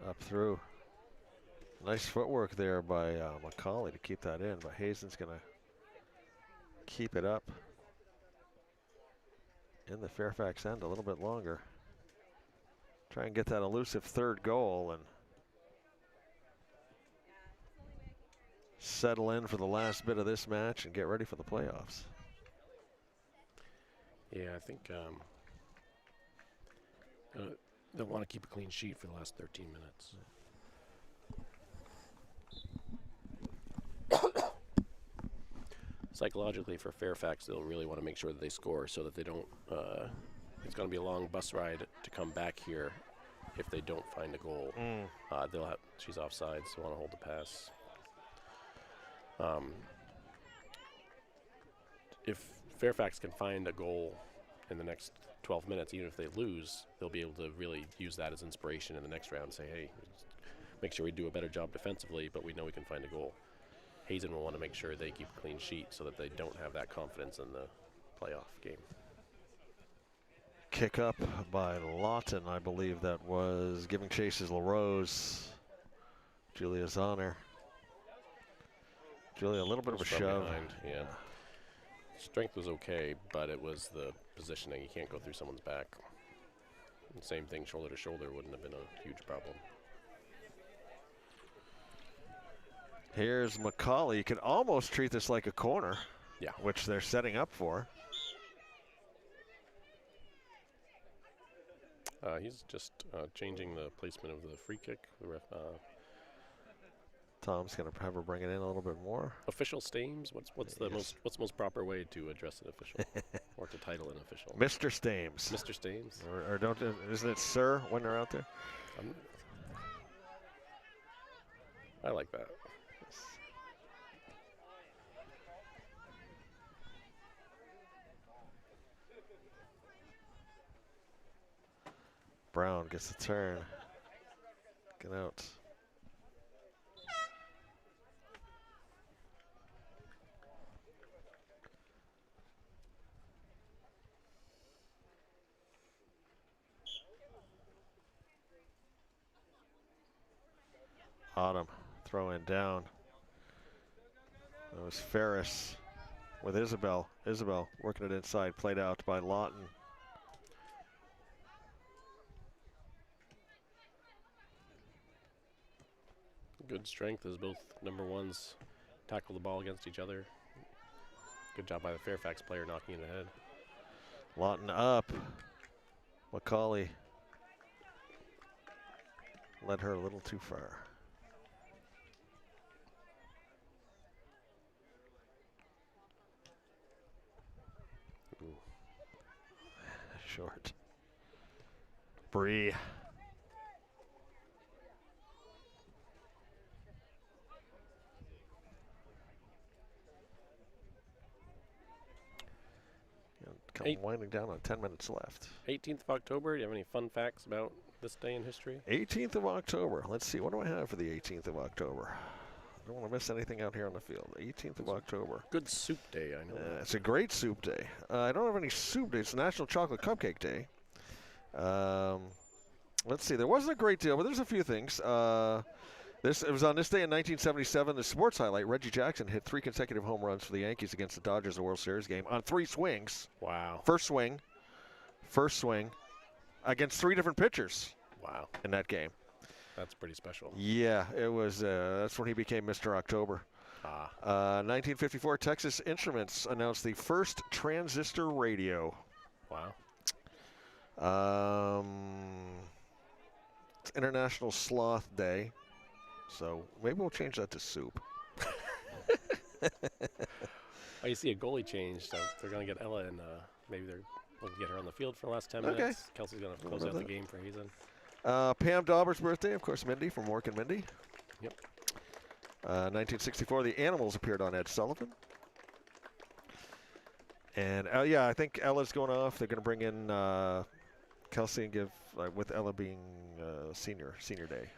Up through. Nice footwork there by McCauley to keep that in, but Hazen's going to keep it up in the Fairfax end a little bit longer. Try and get that elusive third goal and settle in for the last bit of this match and get ready for the playoffs. Yeah, I think they'll want to keep a clean sheet for the last 13 minutes. Psychologically, for Fairfax, they'll really want to make sure that they score so that they don't. It's going to be a long bus ride to come back here if they don't find a goal, they'll have. She's offside, so want to hold the pass. If Fairfax can find a goal in the next 12 minutes, even if they lose, they'll be able to really use that as inspiration in the next round. Say, hey, make sure we do a better job defensively, but we know we can find a goal. Hazen will want to make sure they keep a clean sheet so that they don't have that confidence in the playoff game. Kick up by Lawton, I believe that was. Giving chase is LaRose. Julia's on her. Julia, a little bit of a From shove. behind, yeah. Strength was okay, but it was the positioning. You can't go through someone's back. And same thing, shoulder to shoulder wouldn't have been a huge problem. Here's McCauley. You could almost treat this like a corner. Yeah. Which they're setting up for. He's just changing the placement of the free kick. The ref, Tom's going to have her bring it in a little bit more. official Stames. What's the most proper way to address an official or to title an official? Mr. Stames. Mr. Stames. Or don't, isn't it Sir when they're out there? I like that. Brown gets the turn. Get out. Autumn throwing down. That was Ferris with Isabel. Isabel working it inside, played out by Lawton. Good strength as both number ones tackle the ball against each other. Good job by the Fairfax player knocking it ahead. Lawton up. McCauley led her a little too far. Ooh. Short. Bree. Come winding down on 10 minutes left. 18th of October, do you have any fun facts about this day in history? 18th of October. Let's see, what do I have for the 18th of October? I don't want to miss anything out here on the field. 18th of October. Good soup day, I know. It's a great soup day. I don't have any soup day. It's National Chocolate Cupcake Day. Let's see, there wasn't a great deal, but there's a few things. It was on this day in 1977, the sports highlight, Reggie Jackson hit 3 consecutive home runs for the Yankees against the Dodgers in the World Series game on 3 swings. Wow. First swing, against 3 different pitchers. Wow. In that game. That's pretty special. Yeah, it was. That's when he became Mr. October. 1954, Texas Instruments announced the first transistor radio. Wow. It's International Sloth Day. So maybe we'll change that to soup. Oh, you see a goalie change, so they're going to get Ella and maybe they're going to get her on the field for the last 10 minutes. Kelsey's going to close out the game for Hazen. Pam Dauber's birthday, of course, Mindy from Work and Mindy. Yep. 1964, the Animals appeared on Ed Sullivan. And yeah, I think Ella's going off. They're going to bring in Kelsey and give, with Ella being senior day.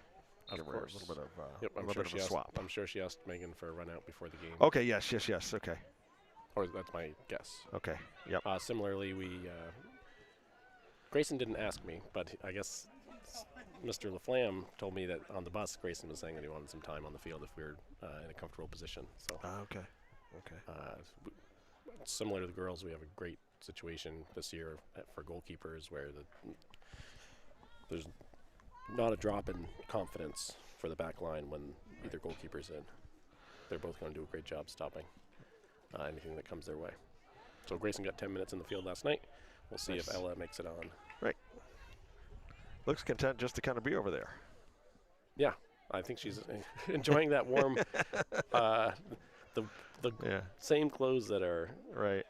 Of course. A little bit of, yep, a little bit of a swap. I'm sure she asked Megan for a run out before the game. Okay, yes, okay. Or that's my guess. Okay, yep. Similarly, Grayson didn't ask me, but I guess Mr. LaFlamme told me that on the bus, Grayson was saying that he wanted some time on the field if we were in a comfortable position. So. Okay. Similar to the girls, we have a great situation this year for goalkeepers where there's not a drop in confidence for the back line when either goalkeeper's in. They're both going to do a great job stopping anything that comes their way. So Grayson got 10 minutes in the field last night. We'll see if Ella makes it on. Right. Looks content just to kind of be over there. Yeah, I think she's enjoying that warm, the same clothes that are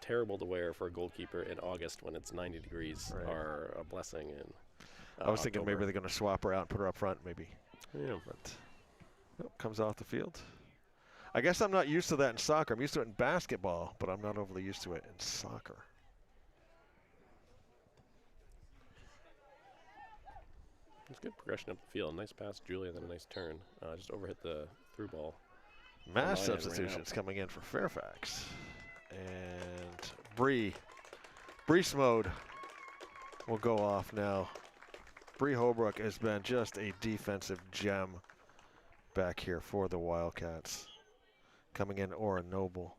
terrible to wear for a goalkeeper in August when it's 90 degrees are a blessing. And I was thinking maybe October. they're going to swap her out and put her up front, maybe. Yeah. But nope, comes off the field. I guess I'm not used to that in soccer. I'm used to it in basketball, but I'm not overly used to it in soccer. It's good progression up the field. Nice pass, Julia, then a nice turn. Just overhit the through ball. Mass Line and ran substitutions out. coming in for Fairfax. And Brees mode will go off now. Bree Holbrook has been just a defensive gem back here for the Wildcats. Coming in, Aura Noble.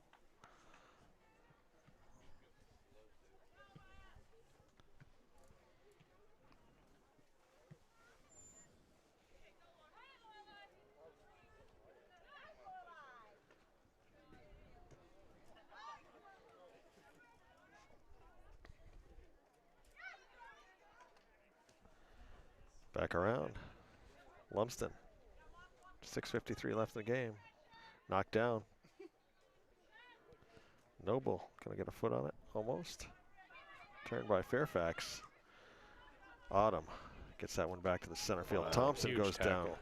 Back around. Lumsden. 6:53 left in the game. Knocked down. Noble, gonna get a foot on it, almost. Turned by Fairfax. Autumn gets that one back to the center field. Wow, Thompson huge goes down. tackle.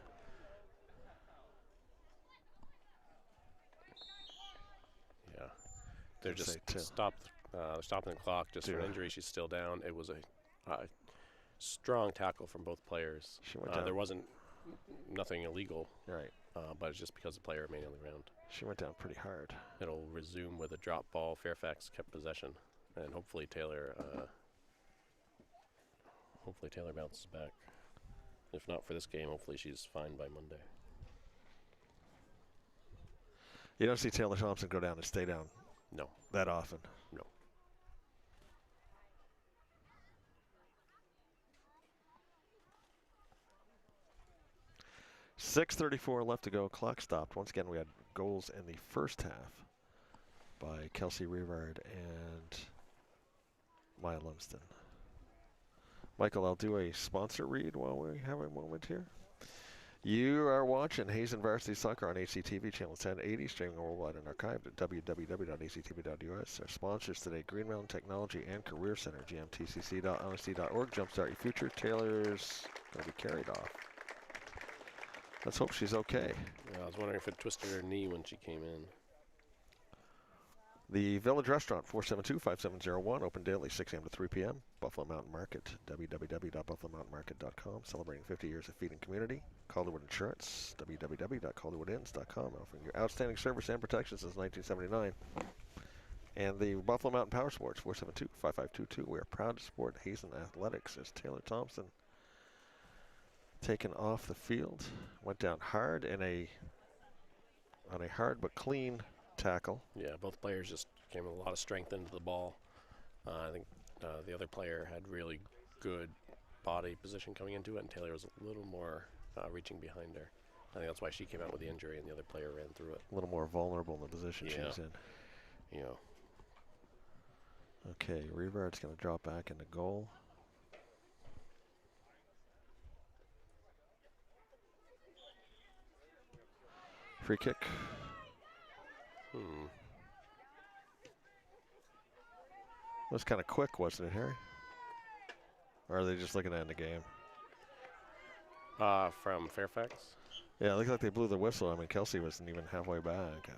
Yeah, they're I'd just say two. they're stopping the clock just for Two. an injury. She's still down. It was a strong tackle from both players. She went down. There wasn't nothing illegal, Right. but it's just because the player remained on the ground. She went down pretty hard. It'll resume with a drop ball. Fairfax kept possession, and hopefully Taylor bounces back. If not for this game, hopefully she's fine by Monday. You don't see Taylor Thompson go down and stay down No, that often. no. 6:34 left to go. Clock stopped. Once again, we had goals in the first half by Kelsey Revard and Maya Lumsden. Michael, I'll do a sponsor read while we have a moment here. You are watching Hazen Varsity Soccer on HCTV Channel 1080, streaming worldwide and archived at www.hctv.us. Our sponsors today, Green Mountain Technology and Career Center, gmtcc.lsd.org. Jumpstart your future. Taylor's going to be carried off. Let's hope she's okay. Yeah, I was wondering if it twisted her knee when she came in. The Village Restaurant, 472-5701, open daily, 6 a.m. to 3 p.m. Buffalo Mountain Market, www.buffalomountainmarket.com, celebrating 50 years of feeding community. Calderwood Insurance, www.calderwoodins.com, offering you outstanding service and protection since 1979. And the Buffalo Mountain Power Sports, 472-5522. We are proud to support Hazen Athletics as Taylor Thompson taken off the field. Went down hard on a hard but clean tackle. Yeah, both players just came with a lot of strength into the ball. I think the other player had really good body position coming into it, and Taylor was a little more reaching behind her. I think that's why she came out with the injury, and the other player ran through it. A little more vulnerable in the position she's in. Yeah. Okay, Revard's going to drop back into goal. Free kick. It was kind of quick, wasn't it, Harry? Or are they just looking to end the game? From Fairfax? Yeah, it looked like they blew the whistle. I mean, Kelsey wasn't even halfway back.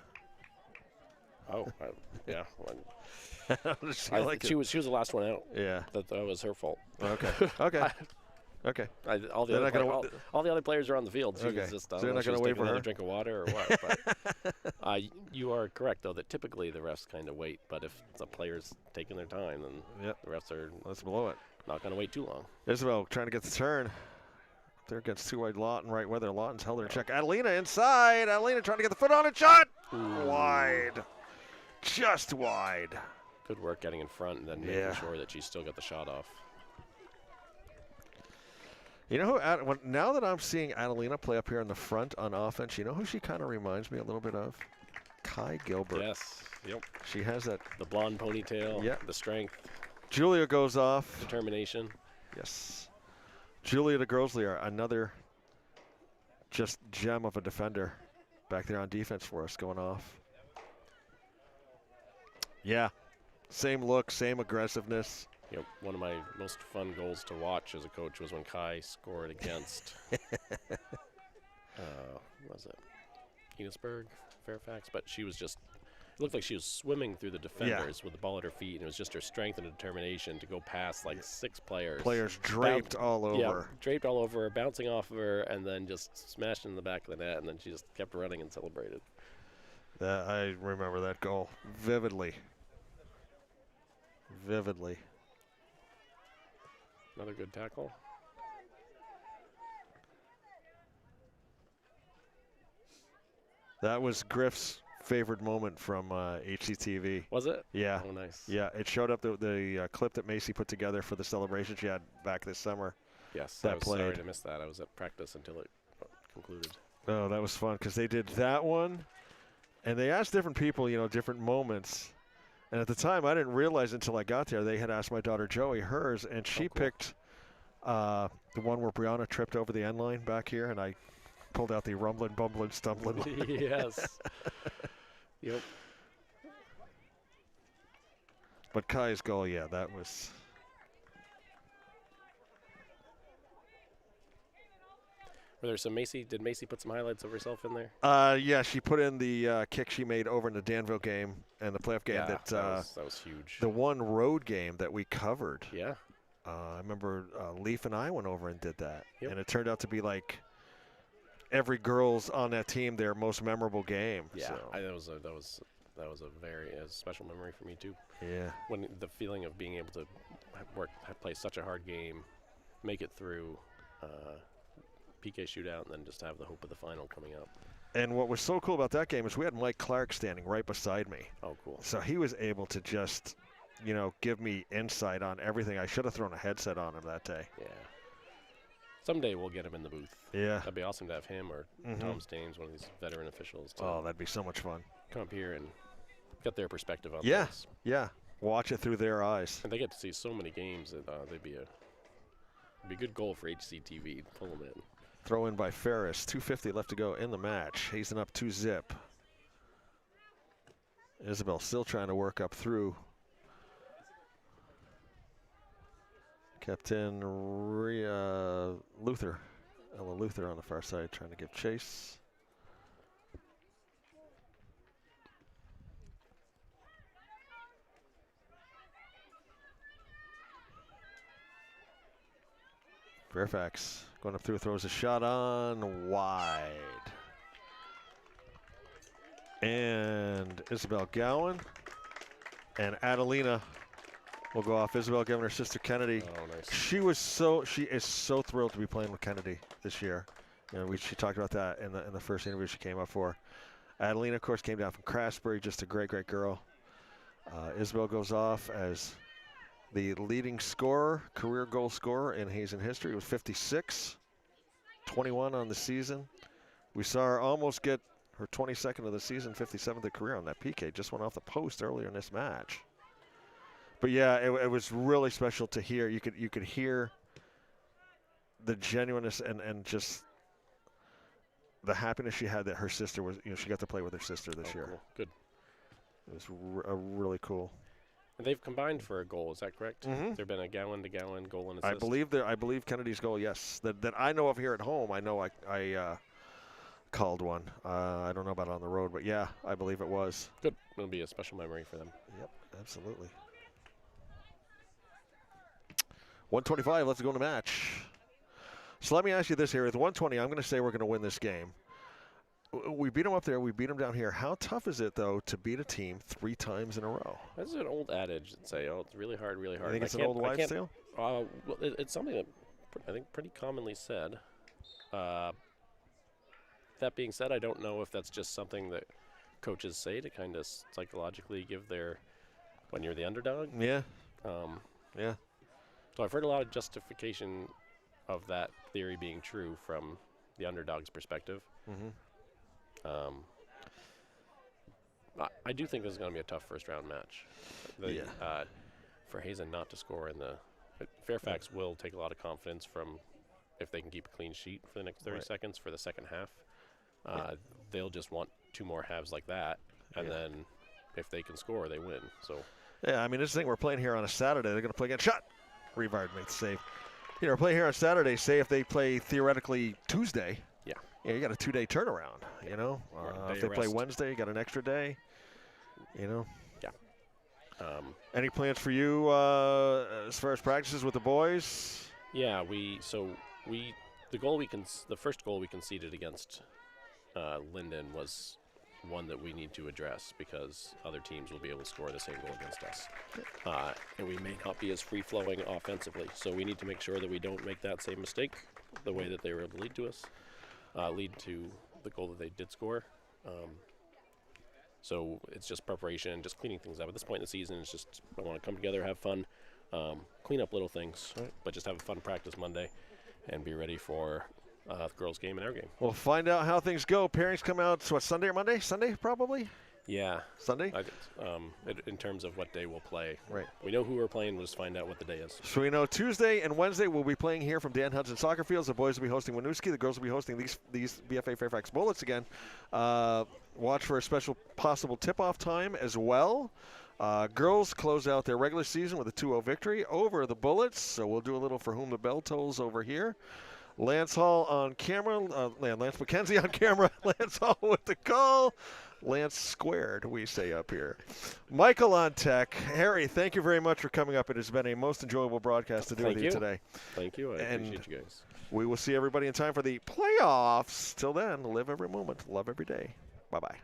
Oh, yeah. Like she was the last one out. Yeah. That was her fault. Okay. Okay. Okay. All the other players are on the field. She Okay. was just, So they're not going to wait for another her? drink of water or what. But, you are correct, though, that typically the refs kind of wait. But if the player's taking their time, then the refs are Let's blow it. not going to wait too long. Isabel trying to get the turn. There against two-wide Lawton, right weather. Lawton's held her in check. Adelina inside. Adelina trying to get the foot on it. Shot! Wide. Just wide. Good work getting in front and then making sure that she still got the shot off. You know who, now that I'm seeing Adelina play up here in the front on offense, you know who she kind of reminds me a little bit of? Kai Gilbert. Yes. Yep. She has that. The blonde ponytail. Yep. The strength. Julia goes off. Determination. Yes. Julia DeGrosley, another just gem of a defender back there on defense for us, going off. Yeah. Same look, same aggressiveness. You know, one of my most fun goals to watch as a coach was when Kai scored against, what was it, Enosburg, Fairfax? But she was just, it looked like she was swimming through the defenders with the ball at her feet, and it was just her strength and determination to go past like 6 players. Players draped all over. Yeah, draped all over her, bouncing off of her, and then just smashed in the back of the net, and then she just kept running and celebrated. I remember that goal vividly. Vividly. Another good tackle. That was Griff's favorite moment from HCTV. Was it? Yeah. Oh, nice. Yeah, it showed up the clip that Macy put together for the celebration she had back this summer. Yes, that I was played. sorry to miss that. I was at practice until it concluded. Oh, that was fun because they did that one, and they asked different people, you know, different moments. And at the time, I didn't realize until I got there, they had asked my daughter Joey hers, and she picked the one where Brianna tripped over the end line back here, and I pulled out the rumbling, bumbling, stumbling. Yes. Yep. But Kai's goal, yeah, that was. Were there some Macy? Did Macy put some highlights of herself in there? Yeah, she put in the kick she made over in the Danville game and the playoff game. Yeah, that was huge. The one road game that we covered. Yeah. I remember Leaf and I went over and did that, Yep. and it turned out to be like every girl's on that team their most memorable game. Yeah, so. that was a very special memory for me too. Yeah. When the feeling of being able to play such a hard game, make it through PK shootout, and then just have the hope of the final coming up. And what was so cool about that game is we had Mike Clark standing right beside me. Oh, cool. So he was able to just, you know, give me insight on everything. I should have thrown a headset on him that day. Yeah. Someday we'll get him in the booth. Yeah. That'd be awesome to have him or Tom Staines, one of these veteran officials. Oh, that'd be so much fun. Come up here and get their perspective on this. this. Yeah. Watch it through their eyes. And they get to see so many games that it'd be a good goal for HCTV. Pull them in. Throw in by Ferris. 2:50 left to go in the match. Hazen up 2-zip. Isabel still trying to work up through. Kept in Luther. Ella Luther on the far side trying to give chase. Fairfax going up through, throws a shot on wide. And Isabel Gowan and Adelina will go off. Isabel giving her sister Kennedy. Oh, nice. She is so thrilled to be playing with Kennedy this year. You know, she talked about that in the first interview she came up for. Adelina, of course, came down from Craftsbury, just a great, great girl. Isabel goes off as the leading scorer, career goal scorer in Hazen history. It was 56, 21 on the season. We saw her almost get her 22nd of the season, 57th of career on that PK. Just went off the post earlier in this match. But yeah, it was really special to hear. You could hear the genuineness and just the happiness she had that her sister was, you know, she got to play with her sister this year. Cool. Good. It was really cool. And they've combined for a goal, is that correct? Mm-hmm. There've been a gallon-to-gallon goal and assist. I believe Kennedy's goal, yes. That I know of here at home. I know I called one. I don't know about on the road, but yeah, I believe it was. Good. It'll be a special memory for them. Yep, absolutely. 125, let's go to match. So let me ask you this here. With 120, I'm going to say we're going to win this game. We beat them up there. We beat them down here. How tough is it, though, to beat a team 3 times in a row? That's an old adage that say, oh, it's really hard, really hard. I think it's an old wives' tale? Well, it's something that I think pretty commonly said. That being said, I don't know if that's just something that coaches say to kind of psychologically give their, when you're the underdog. Yeah. Yeah. So I've heard a lot of justification of that theory being true from the underdog's perspective. Mm-hmm. I do think this is going to be a tough first-round match. For Hazen not to score in the Fairfax will take a lot of confidence from if they can keep a clean sheet for the next 30 seconds for the second half. They'll just want 2 more halves like that, and then if they can score, they win. So Yeah, I mean, this is the thing. We're playing here on a Saturday. They're going to play again. Shot! Revard makes the save. We're playing here on Saturday. Say if they play theoretically Tuesday. Yeah. Yeah, you got a 2-day turnaround, you know. If they play Wednesday, you got an extra day, you know. Yeah. Any plans for you as far as practices with the boys? Yeah, the first goal we conceded against Linden was one that we need to address because other teams will be able to score the same goal against us. And we may not be as free-flowing offensively, so we need to make sure that we don't make that same mistake the way that they were able to lead to the goal that they did score. So it's just preparation, just cleaning things up. At this point in the season, it's just I want to come together, have fun, clean up little things, but just have a fun practice Monday and be ready for the girls' game and our game. We'll find out how things go. Pairings come out, what, Sunday or Monday? Sunday, probably? Yeah. Sunday? In terms of what day we'll play. Right. We know who we're playing. We'll just find out what the day is. So we know Tuesday and Wednesday we'll be playing here from Dan Hudson Soccer Fields. The boys will be hosting Winooski. The girls will be hosting these BFA Fairfax Bullets again. Watch for a special possible tip-off time as well. Girls close out their regular season with a 2-0 victory over the Bullets. So we'll do a little For Whom the Bell Tolls over here. Lance Hall on camera. Lance McKenzie on camera. Lance Hall with the call. Lance squared, we say up here. Michael on tech. Harry, thank you very much for coming up. It has been a most enjoyable broadcast to do with you today. Thank you. I appreciate you guys. We will see everybody in time for the playoffs. Till then, live every moment, love every day. Bye-bye.